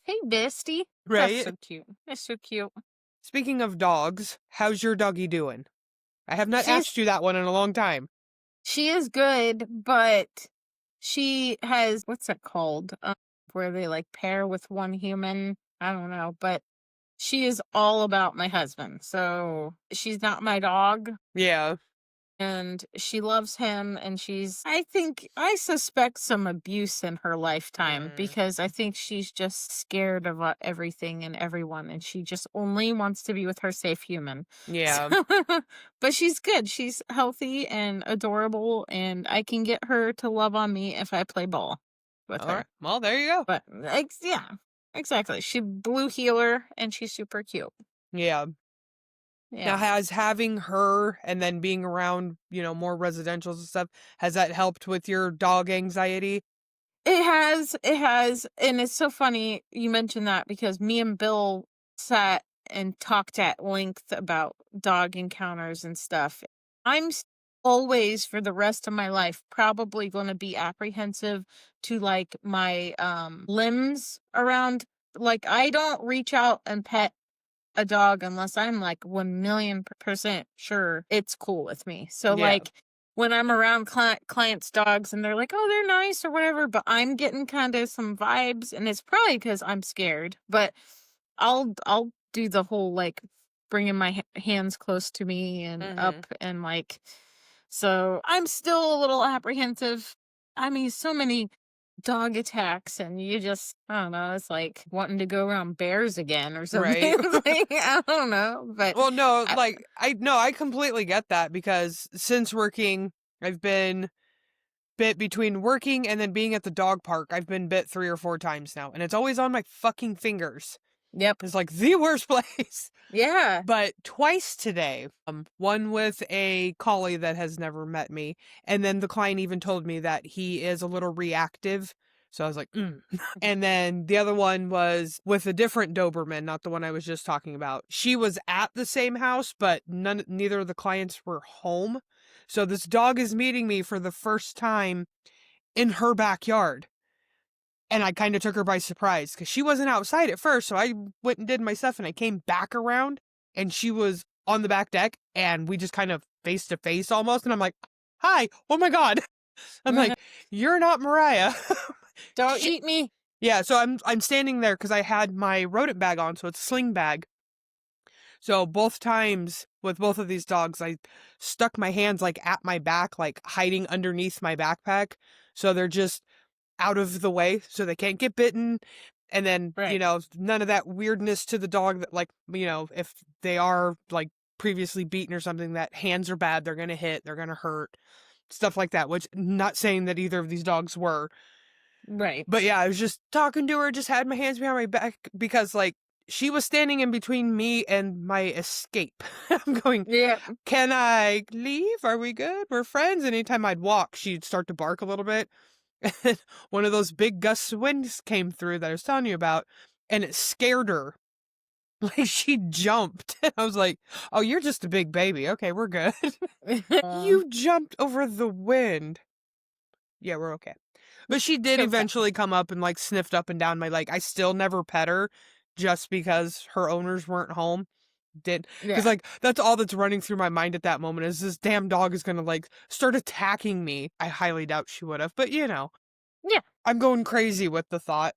C: Hey, bestie.
B: Right?
C: That's so cute. That's so cute.
B: Speaking of dogs, how's your doggy doing? I have not
C: She's
B: asked you that one in a long time.
C: She is good, but she has, what's it called? Where they like pair with one human. I don't know, but she is all about my husband. So she's not my dog,
B: Yeah.
C: and she loves him, and I suspect some abuse in her lifetime
B: Mm.
C: because I think she's just scared of everything and everyone, and she just only wants to be with her safe human.
B: Yeah.
C: But she's good. She's healthy and adorable, and I can get her to love on me if I play ball with
B: All
C: her.
B: right. Well, there you go.
C: But yeah, exactly. She blue healer, and she's super cute.
B: Yeah. Now,
C: Yeah.
B: has having her and then being around, more residentials and stuff, has that helped with your dog anxiety?
C: It has, and it's so funny you mentioned that because me and Bill sat and talked at length about dog encounters and stuff. I'm always, for the rest of my life, probably going to be apprehensive to like my limbs around. Like, I don't reach out and pet a dog unless I'm like 1,000,000% sure it's cool with me. So
B: Yeah.
C: like when I'm around clients' dogs and they're like, oh, they're nice or whatever, but I'm getting kind of some vibes, and it's probably because I'm scared. But I'll do the whole like bringing my hands close to me and up and like. So I'm still a little apprehensive. I mean, so many dog attacks, and you just, I don't know, it's like wanting to go around bears again or something.
B: Right.
C: It's like, I don't know, but
B: Well, no,
C: I-
B: like I completely get that because since working, I've been bit between working and then being at the dog park. I've been bit 3 or 4 times now, and it's always on my fucking fingers.
C: yep,
B: It's like the worst place.
C: yeah,
B: But twice today, one with a collie that has never met me, and then the client even told me that he is a little reactive. So I was like, And then the other one was with a different Doberman, not the one I was just talking about. She was at the same house, but neither of the clients were home. So this dog is meeting me for the first time in her backyard. And I kind of took her by surprise because she wasn't outside at first. So I went and did my stuff and I came back around and she was on the back deck and we just kind of face to face almost. And I'm like, hi, oh my God. I'm like, you're not Mariah.
C: don't eat me.
B: Yeah, so I'm standing there because I had my rodent bag on, so it's a sling bag. So both times with both of these dogs, I stuck my hands like at my back, like hiding underneath my backpack. So they're just out of the way so they can't get bitten. And then,
C: Right.
B: none of that weirdness to the dog that like, if they are like previously beaten or something, that hands are bad, they're going to hit, they're going to hurt, stuff like that, which not saying that either of these dogs were.
C: Right.
B: But yeah, I was just talking to her, just had my hands behind my back because like she was standing in between me and my escape. I'm going,
C: Yeah.
B: can I leave? Are we good? We're friends. And anytime I'd walk, she'd start to bark a little bit. And one of those big gusts of winds came through that I was telling you about, and it scared her. Like she jumped. And I was like, oh, you're just a big baby. Okay, we're good. You jumped over the wind. Yeah, we're okay. But she did
C: Okay.
B: eventually come up and like sniffed up and down my leg. I still never pet her just because her owners weren't home. Because
C: Yeah.
B: like that's all that's running through my mind at that moment is this damn dog is gonna like start attacking me. I highly doubt she would have, but
C: Yeah.
B: I'm going crazy with the thought.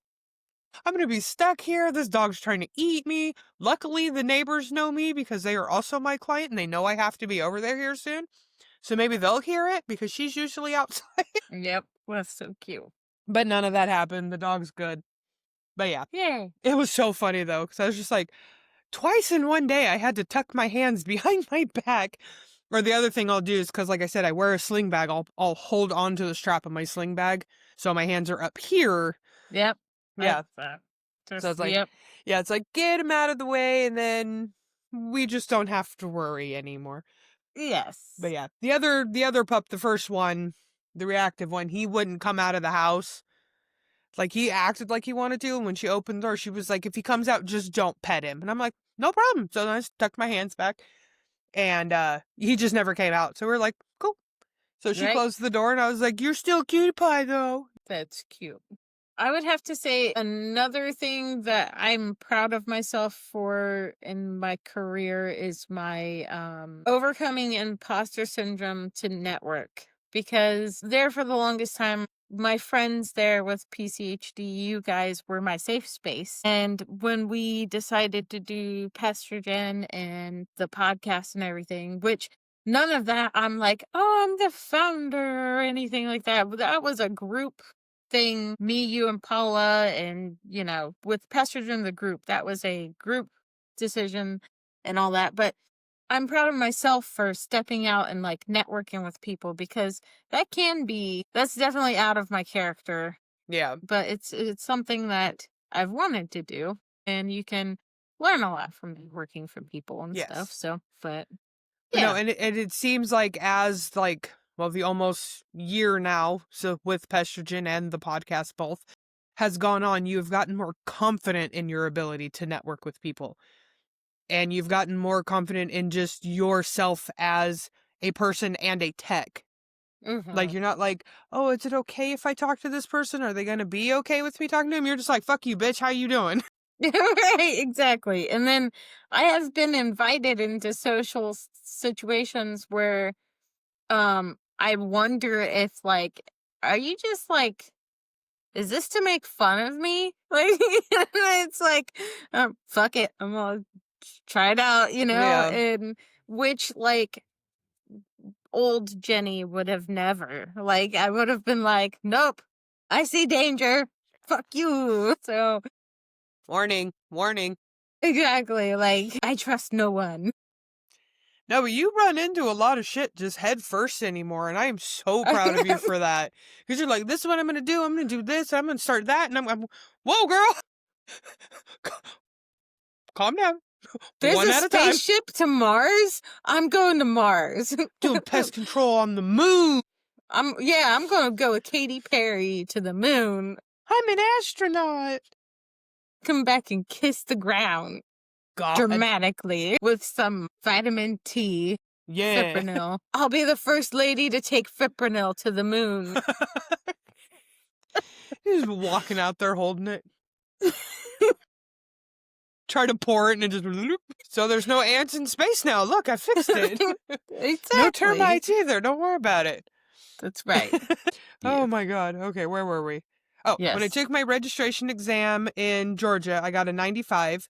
B: I'm gonna be stuck here. This dog's trying to eat me. Luckily, the neighbors know me because they are also my client and they know I have to be over there here soon. So maybe they'll hear it because she's usually outside.
C: Yep. That's so cute.
B: But none of that happened. The dog's good. But yeah,
C: Yay.
B: it was so funny though, because I was just like, twice in one day I had to tuck my hands behind my back. Or the other thing I'll do is, because like I said, I wear a sling bag, I'll hold on to the strap of my sling bag so my hands are up here.
C: Yep.
B: Yeah.
C: Just,
B: So it's like,
C: yep.
B: yeah, it's like, get them out of the way and then we just don't have to worry anymore.
C: Yes.
B: But yeah, the other pup, the first one, the reactive one, he wouldn't come out of the house. Like he acted like he wanted to, and when she opened the door, she was like, if he comes out, just don't pet him. And I'm like, no problem. So then I just tucked my hands back and he just never came out. So we're like, cool. So she
C: Right.
B: closed the door and I was like, you're still cutie pie though.
C: That's cute. I would have to say another thing that I'm proud of myself for in my career is my overcoming imposter syndrome to network. Because there for the longest time, my friends there with PCHD, you guys were my safe space. And when we decided to do Pestrogen and the podcast and everything, which none of that, I'm like, oh, I'm the founder or anything like that. But that was a group thing, me, you, and Paula, and with Pestrogen, the group, that was a group decision and all that. But I'm proud of myself for stepping out and like networking with people, because that's definitely out of my character,
B: Yeah.
C: but it's something that I've wanted to do, and you can learn a lot from working for people and
B: Yes.
C: stuff. So, but
B: No,
C: yeah,
B: and it seems like as like the almost year now, so with Pestrogen and the podcast both, has gone on, you've gotten more confident in your ability to network with people. And you've gotten more confident in just yourself as a person and a tech. Like, you're not like, oh, is it okay if I talk to this person? Are they going to be okay with me talking to them? You're just like, fuck you, bitch. How you doing?
C: Right, exactly. And then I have been invited into social situations where I wonder if, like, are you just like, is this to make fun of me? Like, it's like, fuck it, I'm gonna try it out,
B: Yeah.
C: and which, like, old Jenny would have never. Like, I would have been like, nope, I see danger. Fuck you. So,
B: Warning.
C: exactly. Like, I trust no one.
B: No, but you run into a lot of shit just head first anymore, and I am so proud of you for that. Because you're like, this is what I'm going to do. I'm going to do this. I'm going to start that. And I'm whoa, girl. Calm down.
C: There's
B: One
C: a
B: at a time.
C: spaceship to Mars. I'm going to Mars.
B: Doing pest control on the moon.
C: I'm going to go with Katy Perry to the moon.
B: I'm an astronaut.
C: Come back and kiss the ground
B: God.
C: dramatically with some vitamin T.
B: Yeah.
C: Fipronil. I'll be the first lady to take fipronil to the moon.
B: He's walking out there holding it. Try to pour it and it just... So there's no ants in space now. Look, I fixed it.
C: Exactly.
B: No termites either. Don't worry about it.
C: That's right.
B: Oh my God. Okay, where were we? Oh,
C: Yes.
B: When I took my registration exam in Georgia, I got a 95.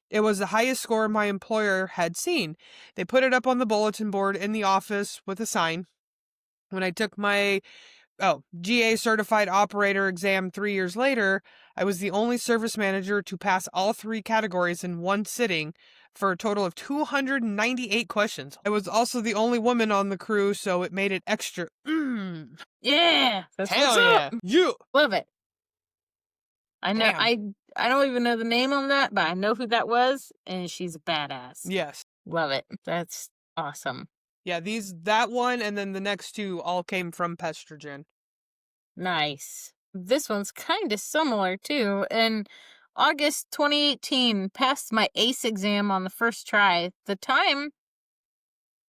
B: It was the highest score my employer had seen. They put it up on the bulletin board in the office with a sign. When I took my GA certified operator exam 3 years later, I was the only service manager to pass all 3 categories in one sitting for a total of 298 questions. I was also the only woman on the crew, so it made it extra.
C: Yeah. That's
B: Hell
C: what's
B: yeah.
C: up.
B: You.
C: Love it. I know.
B: Damn.
C: I don't even know the name on that, but I know who that was, and she's a badass.
B: Yes.
C: Love it. That's awesome.
B: Yeah, that one and then the next 2 all came from Pestrogen.
C: Nice. This one's kind of similar, too. In August 2018, passed my ACE exam on the first try. The time,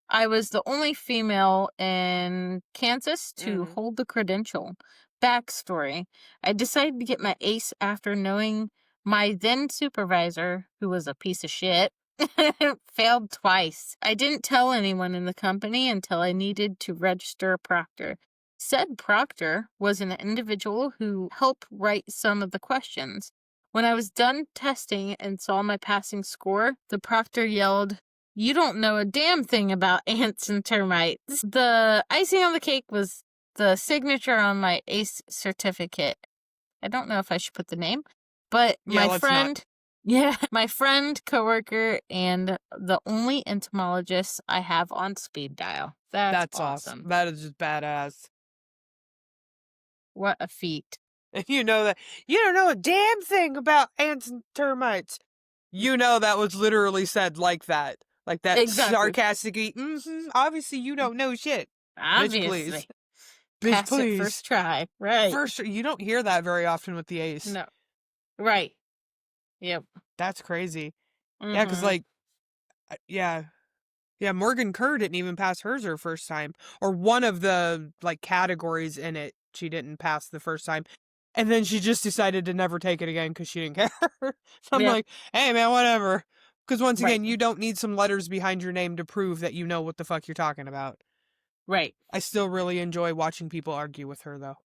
C: I was the only female in Kansas to hold the credential. Backstory. I decided to get my ACE after knowing my then supervisor, who was a piece of shit, failed twice. I didn't tell anyone in the company until I needed to register a proctor. Said proctor was an individual who helped write some of the questions. When I was done testing and saw my passing score, the proctor yelled, "You don't know a damn thing about ants and termites." The icing on the cake was the signature on my ACE certificate. I don't know if I should put the name, but
B: Yeah,
C: my
B: let's
C: friend... Yeah, my friend, coworker, and the only entomologist I have on speed dial. That's awesome.
B: That is just badass.
C: What a feat.
B: And you know that you don't know a damn thing about ants and termites. You know that was literally said like that. Like that
C: Exactly.
B: sarcastically. Obviously you don't know shit.
C: Obviously.
B: Bitch, please. Bitch,
C: Pass
B: please.
C: it first try. Right.
B: You don't hear that very often with the ace.
C: No. Right. Yep.
B: That's crazy. Yeah, because like, yeah, Morgan Kerr didn't even pass hers her first time, or one of the like categories in it. She didn't pass the first time, and then she just decided to never take it again because she didn't care. So I'm like, hey man, whatever. Because once again, you don't need some letters behind your name to prove that you know what the fuck you're talking about.
C: Right.
B: I still really enjoy watching people argue with her though.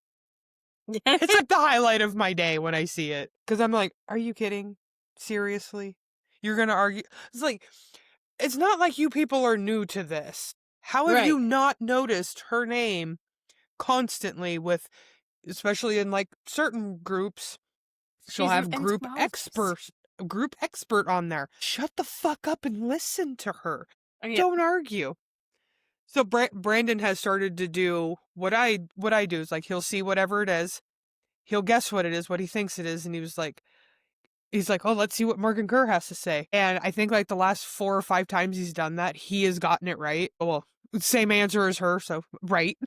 B: It's like the highlight of my day when I see it. Because I'm like, are you kidding? Seriously? You're going to argue? It's like, it's not like you people are new to this. How have you not noticed her name constantly with, especially in like certain groups, she'll have group expert on there. Shut the fuck up and listen to her. Don't argue. So Brandon has started to do what I do is like he'll see whatever it is, he'll guess what it is, what he thinks it is, and he's like, oh, let's see what Morgan Kerr has to say. And I think like the last 4 or 5 times he's done that, he has gotten it right. Well, same answer as her, so right.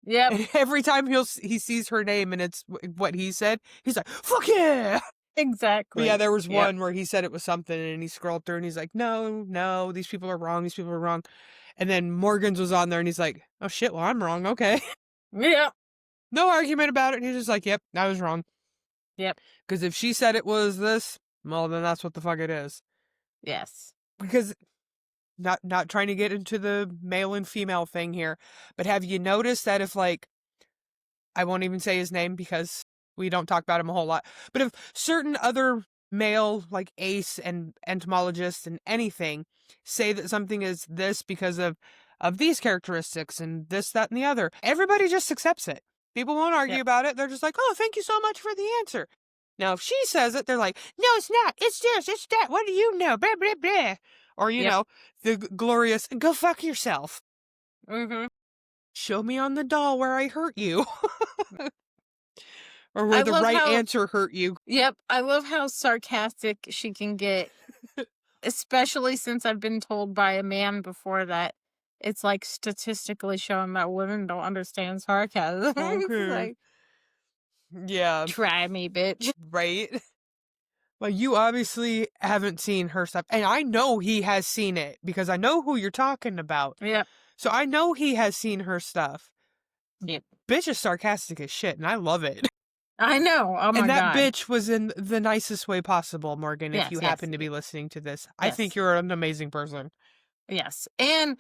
C: Yep.
B: And every time he sees her name and it's what he said, he's like, fuck yeah!
C: Exactly.
B: But yeah, there was
C: Yep.
B: one where he said it was something and he scrolled through and he's like, no, these people are wrong, these people are wrong. And then Morgan's was on there and he's like, oh shit, well, I'm wrong, okay.
C: Yep.
B: No argument about it. And he's just like, yep, I was wrong.
C: Yep.
B: Because if she said it was this, well, then that's what the fuck it is.
C: Yes.
B: Because, not trying to get into the male and female thing here, but have you noticed that if, like, I won't even say his name because we don't talk about him a whole lot, but if certain other male, like ace and entomologists and anything, say that something is this because of these characteristics and this, that, and the other, everybody just accepts it. People won't argue about it. They're just like, oh, thank you so much for the answer. Now, if she says it, they're like, no, it's not. It's this, it's that. What do you know? Blah, blah, blah. Or, you know, the glorious, go fuck yourself.
C: Mm-hmm.
B: Show me on the doll where I hurt you. Or where the right answer hurt you.
C: Yep. I love how sarcastic she can get. Especially since I've been told by a man before that it's like statistically shown that women don't understand sarcasm.
B: Okay.
C: Like,
B: yeah.
C: try me, bitch.
B: Right? Well, you obviously haven't seen her stuff. And I know he has seen it because I know who you're talking about.
C: Yep.
B: So I know he has seen her stuff.
C: Yep.
B: Bitch is sarcastic as shit, and I love it.
C: I know. Oh my God.
B: And that bitch was in the nicest way possible, Morgan,
C: Yes,
B: if you
C: yes.
B: happen to be listening to this. I
C: Yes.
B: think you're an amazing person.
C: Yes. And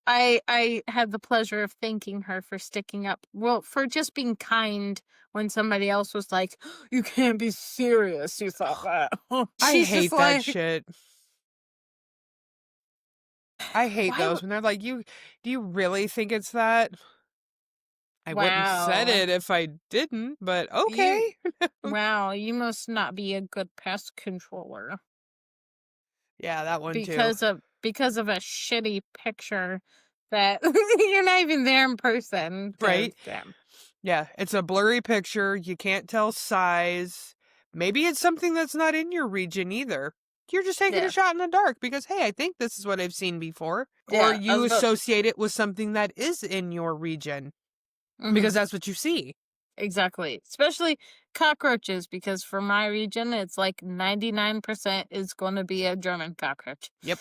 C: I had the pleasure of thanking her for sticking up. Well, for just being kind when somebody else was like, you can't be serious. You thought that.
B: I
C: She's
B: hate
C: just
B: that
C: like,
B: shit. I hate
C: Why
B: those
C: w-
B: when they're like, do you really think it's that? I wouldn't have said
C: Wow.
B: it if I didn't, but okay.
C: Wow, you must not be a good pest controller.
B: Yeah, that one too.
C: Because of a shitty picture that you're not even there in person. 'cause,
B: Right.
C: damn.
B: Yeah, it's a blurry picture. You can't tell size. Maybe it's something that's not in your region either. You're just taking
C: Yeah.
B: a shot in the dark because, hey, I think this is what I've seen before.
C: Yeah,
B: Or
C: I
B: you
C: was about-
B: associate it with something that is in your region
C: Mhm.
B: because that's what you see.
C: Exactly. Especially cockroaches, because for my region, it's like 99% is going to be a German cockroach.
B: Yep.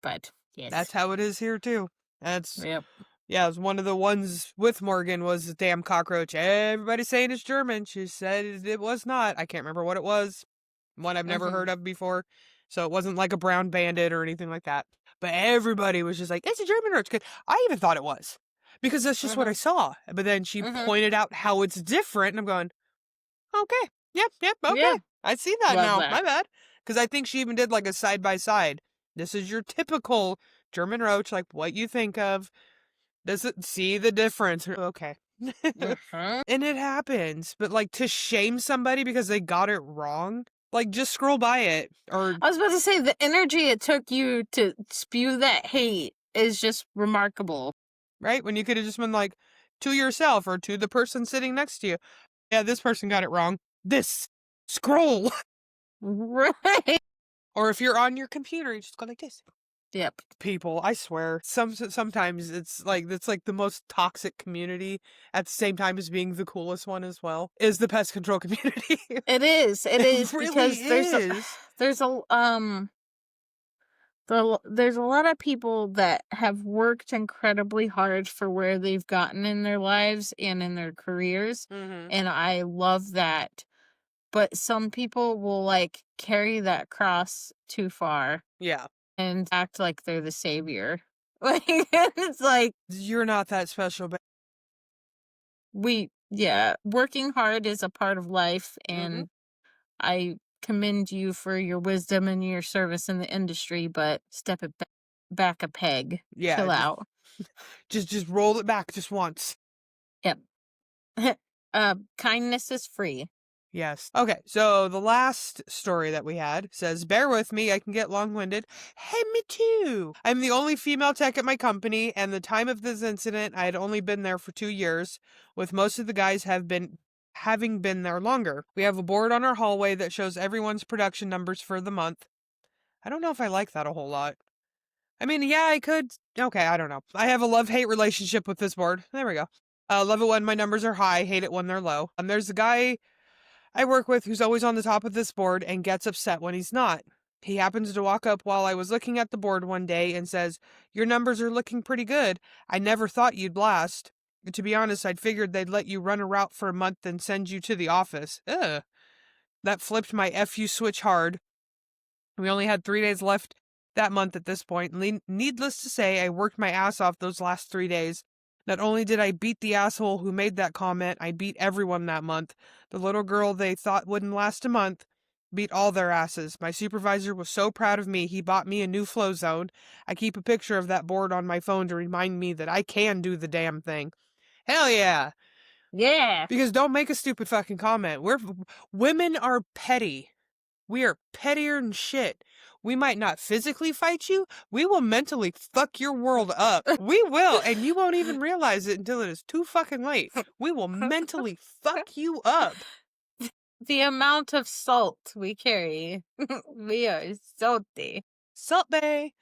C: But, yes.
B: That's how it is here too. That's
C: Yep.
B: yeah, it was one of the ones with Morgan was the damn cockroach. Everybody's saying it's German. She said it was not. I can't remember what it was. One I've never
C: Mhm.
B: heard of before. So it wasn't like a brown bandit or anything like that. But everybody was just like, it's a German roach. 'Cause I even thought it was. Because that's just what I saw. But then she
C: Mhm.
B: pointed out how it's different. And I'm going, okay. Yep, okay.
C: Yeah.
B: I see that
C: Love
B: now.
C: that.
B: My bad. Because I think she even did like a side-by-side. This is your typical German roach, like what you think of. Does it see the difference? Okay.
C: Mhm.
B: And it happens. But like to shame somebody because they got it wrong, like just scroll by it. Or
C: I was about to say, the energy it took you to spew that hate is just remarkable.
B: right? When you could have just been like to yourself or to the person sitting next to you. Yeah, this person got it wrong. This scroll.
C: Right.
B: Or if you're on your computer, you just go like this.
C: Yep.
B: People, I swear, sometimes it's like the most toxic community at the same time as being the coolest one as well is the pest control community.
C: It is. It is
B: really
C: because
B: is.
C: there's a lot of people that have worked incredibly hard for where they've gotten in their lives and in their careers, and I love that. But some people will like carry that cross too far
B: Yeah.
C: and act like they're the savior. Like it's like
B: You're not that special, but
C: working hard is a part of life, and I commend you for your wisdom and your service in the industry, but step it back a peg.
B: yeah,
C: Chill out.
B: just roll it back just once.
C: Yep. Kindness is free.
B: Yes. Okay, so the last story that we had says, bear with me, I can get long-winded. Hey, me too. I'm the only female tech at my company, and the time of this incident, I had only been there for 2 years, with most of the guys having been there longer. We have a board on our hallway that shows everyone's production numbers for the month. I don't know if I like that a whole lot. I mean, yeah, I could. Okay, I don't know. I have a love-hate relationship with this board. There we go. Love it when my numbers are high, hate it when they're low. There's a guy I work with who's always on the top of this board and gets upset when he's not. He happens to walk up while I was looking at the board one day and says, "Your numbers are looking pretty good. I never thought you'd last. To be honest, I'd figured they'd let you run a route for a month and send you to the office." Ugh. That flipped my FU switch hard. We only had 3 days left that month at this point. Needless to say, I worked my ass off those last 3 days. Not only did I beat the asshole who made that comment, I beat everyone that month. The little girl they thought wouldn't last a month beat all their asses. My supervisor was so proud of me, he bought me a new flow zone. I keep a picture of that board on my phone to remind me that I can do the damn thing. Hell yeah!
C: Yeah.
B: Because don't make a stupid fucking comment. Women are petty. We are pettier than shit. We might not physically fight you. We will mentally fuck your world up. We will, and you won't even realize it until it is too fucking late. We will mentally fuck you up.
C: The amount of salt we carry. We are salty.
B: Salt Bay.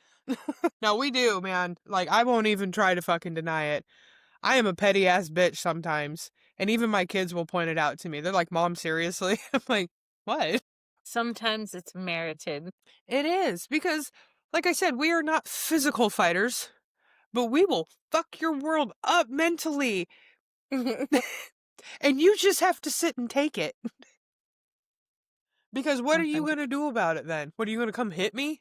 B: No, we do, man. Like, I won't even try to fucking deny it. I am a petty ass bitch sometimes. And even my kids will point it out to me. They're like, "Mom, seriously?" I'm like, what?
C: Sometimes it's merited.
B: It is, because, like I said, we are not physical fighters, but we will fuck your world up mentally. And you just have to sit and take it. Because what are you going to do about it then? What, are you going to come hit me?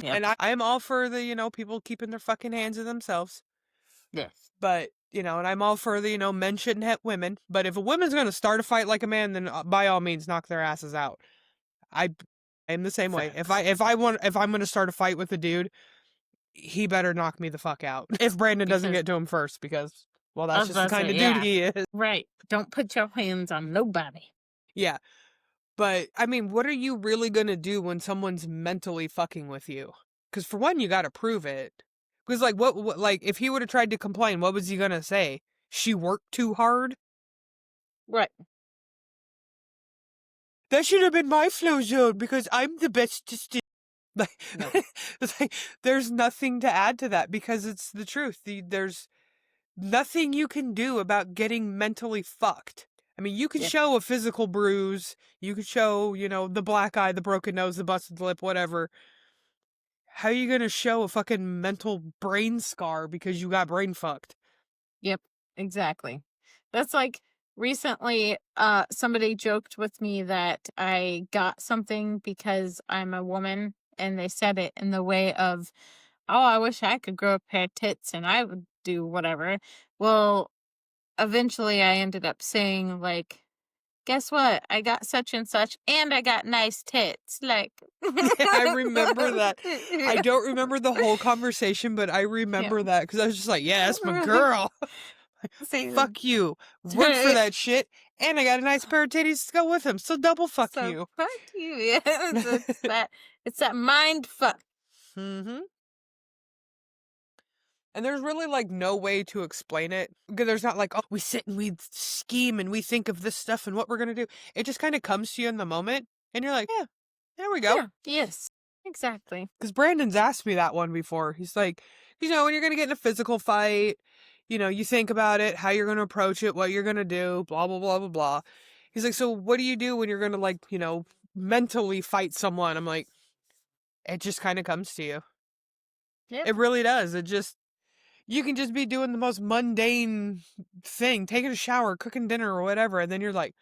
C: Yeah.
B: And I am all for the, people keeping their fucking hands to themselves.
C: Yes.
B: But, and I'm all for the, men shouldn't hit women. But if a woman's going to start a fight like a man, then by all means, knock their asses out. I'm the same way. If I'm going to start a fight with a dude, he better knock me the fuck out. If Brandon doesn't get to him first, because, well, that's just the kind of dude he is.
C: Right. Don't put your hands on nobody.
B: Yeah. But, I mean, what are you really going to do when someone's mentally fucking with you? Because for one, you got to prove it. Because, like, what, like, if he would have tried to complain, what was he going to say? She worked too hard?
C: Right.
B: That should have been my flow zone because I'm the bestest. Like,
C: No.
B: it's like, there's nothing to add to that because it's the truth. There's nothing you can do about getting mentally fucked. I mean, you can show a physical bruise. You can show, the black eye, the broken nose, the busted lip, whatever. How are you going to show a fucking mental brain scar because you got brain fucked?
C: Yep, exactly. That's like recently somebody joked with me that I got something because I'm a woman, and they said it in the way of, "Oh, I wish I could grow a pair of tits and I would do whatever." Well, eventually I ended up saying, like, "Guess what? I got such and such, and I got nice tits." Like,
B: I remember that. I don't remember the whole conversation, but I remember that because I was just like, "Yeah, that's my girl." Fuck you. Work for that shit, and I got a nice pair of titties to go with him. So double fuck you.
C: Fuck you. Yeah, it's that mind fuck.
B: Mm-hmm. And there's really, like, no way to explain it. Because there's not like, oh, we sit and we scheme and we think of this stuff and what we're going to do. It just kind of comes to you in the moment. And you're like, yeah, there we go.
C: Yeah, yes, exactly.
B: Because Brandon's asked me that one before. He's like, when you're going to get in a physical fight, you think about it, how you're going to approach it, what you're going to do, blah, blah, blah, blah, blah. He's like, so what do you do when you're going to, like, mentally fight someone? I'm like, it just kind of comes to you.
C: Yep.
B: It really does. You can just be doing the most mundane thing, taking a shower, cooking dinner or whatever, and then you're like,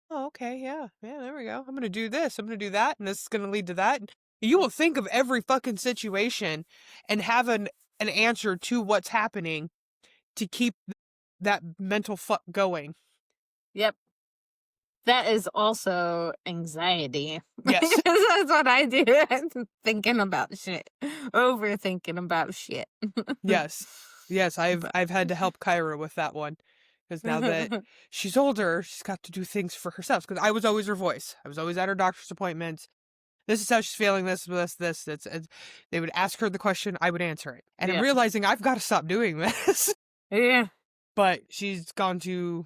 B: oh, okay, yeah, there we go. I'm going to do this, I'm going to do that, and this is going to lead to that. And you will think of every fucking situation and have an answer to what's happening to keep that mental fuck going.
C: Yep. That is also anxiety.
B: Yes.
C: That's what I do. Thinking about shit. Overthinking about shit.
B: Yes. I've had to help Kyra with that one. Because now that she's older, she's got to do things for herself. Because I was always her voice. I was always at her doctor's appointments. This is how she's feeling, this. They would ask her the question, I would answer it. And I'm realizing I've got to stop doing this.
C: Yeah.
B: But she's gone to,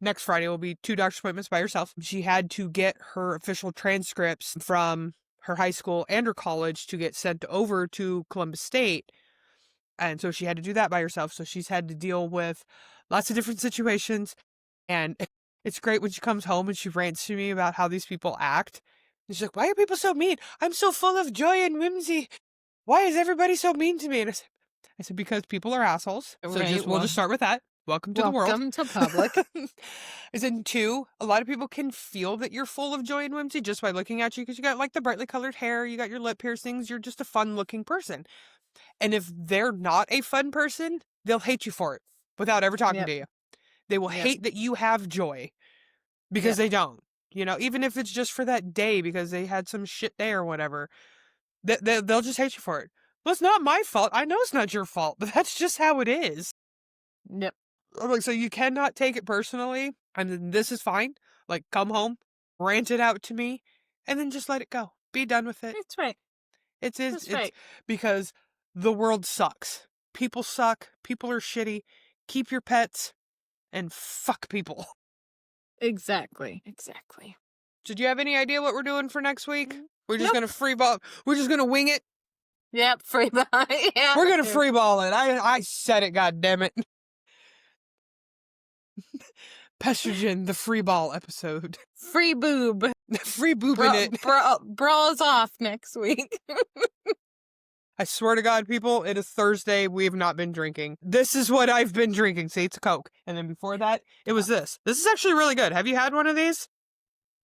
B: next Friday will be 2 doctor's appointments by herself. She had to get her official transcripts from her high school and her college to get sent over to Columbus State. And so she had to do that by herself. So she's had to deal with lots of different situations. And it's great when she comes home and she rants to me about how these people act. And she's like, why are people so mean? I'm so full of joy and whimsy. Why is everybody so mean to me? And I said, because people are assholes. So
C: Right,
B: we'll just start with that. Welcome to the world.
C: Welcome to public.
B: I said, 2, a lot of people can feel that you're full of joy and whimsy just by looking at you because you got like the brightly colored hair, you got your lip piercings, you're just a fun looking person. And if they're not a fun person, they'll hate you for it without ever talking
C: Yep.
B: to you. They will
C: Yep.
B: hate that you have joy because they don't. You know, even if it's just for that day because they had some shit day or whatever, they'll just hate you for it. Well, it's not my fault. I know it's not your fault, but that's just how it is.
C: Yep.
B: I'm like, so you cannot take it personally, and this is fine. Like, come home, rant it out to me, and then just let it go. Be done with it.
C: That's right.
B: It's
C: right.
B: because the world sucks. People suck. People are shitty. Keep your pets, and fuck people.
C: Exactly.
B: So do you have any idea what we're doing for next week? We're just
C: Nope.
B: gonna freeball. We're just gonna wing it.
C: Yep. Free ball. Yeah.
B: We're gonna freeball it. I said it. God damn it. Pestrogen, the free ball episode.
C: Free boob.
B: Free boobing it.
C: Bras off next week.
B: I swear to God, people, it is Thursday. We have not been drinking. This is what I've been drinking. See, it's a Coke. And then before that, it was this. This is actually really good. Have you had one of these?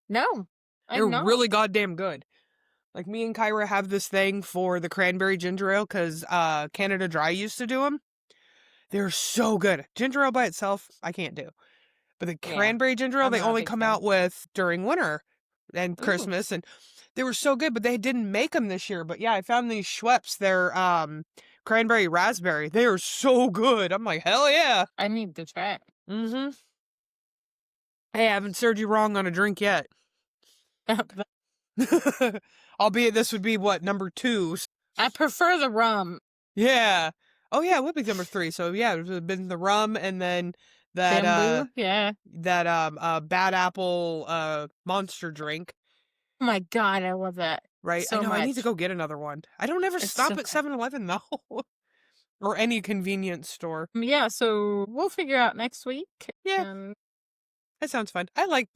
C: No.
B: They're
C: I'm not.
B: really goddamn good. Like, me and Kyra have this thing for the cranberry ginger ale because Canada Dry used to do them. They're so good. Ginger ale by itself, I can't do. But the
C: Yeah,
B: cranberry ginger ale,
C: I'm
B: they
C: not a
B: only
C: big
B: come
C: fan.
B: out with during winter and
C: Ooh.
B: Christmas. And they were so good, but they didn't make them this year. But yeah, I found these Schweppes. They're cranberry raspberry. They are so good. I'm like, hell yeah.
C: I need to try it.
B: Mm-hmm. Hey, I haven't served you wrong on a drink yet. Albeit this would be, what, number 2?
C: I prefer the rum.
B: Yeah. Oh, yeah, it would be number 3. So, yeah, it would have been the rum and then that,
C: Bamboo. Yeah.
B: that bad apple monster drink.
C: Oh my God, I love that.
B: Right?
C: So
B: I know, I need to
C: much.
B: go get another one. I don't ever
C: It's
B: stop
C: so
B: at 7-Eleven, though. Or any convenience store.
C: Yeah, so we'll figure out next week.
B: Yeah.
C: And
B: That sounds fun. I like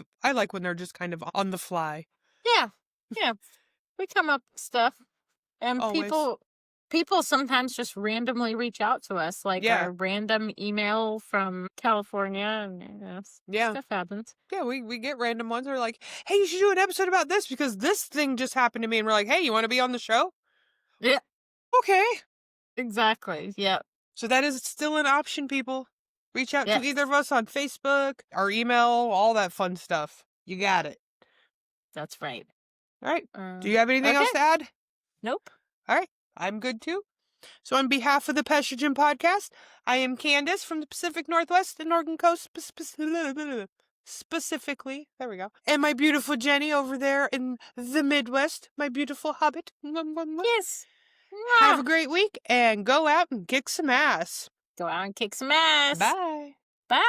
B: when they're just kind of on the fly.
C: yeah. We come up with stuff. And
B: Always.
C: people sometimes just randomly reach out to us, like
B: Yeah.
C: a random email from California, and
B: Yeah.
C: stuff happens.
B: Yeah, we get random ones that are like, hey, you should do an episode about this because this thing just happened to me. And we're like, hey, you want to be on the show?
C: Yeah.
B: Okay.
C: Exactly. Yeah.
B: So that is still an option, people. Reach out to
C: Yes.
B: either of us on Facebook, our email, all that fun stuff. You got it.
C: That's right.
B: All right. Do you have anything else to add?
C: Nope.
B: All right. I'm good too. So on behalf of the Pestrogen Podcast, I am Kandyce from the Pacific Northwest and Oregon Coast specifically. There we go. And my beautiful Jenny over there in the Midwest, my beautiful hobbit.
C: Yes.
B: Have a great week and go out and kick some ass.
C: Go out and kick some ass.
B: Bye.
C: Bye.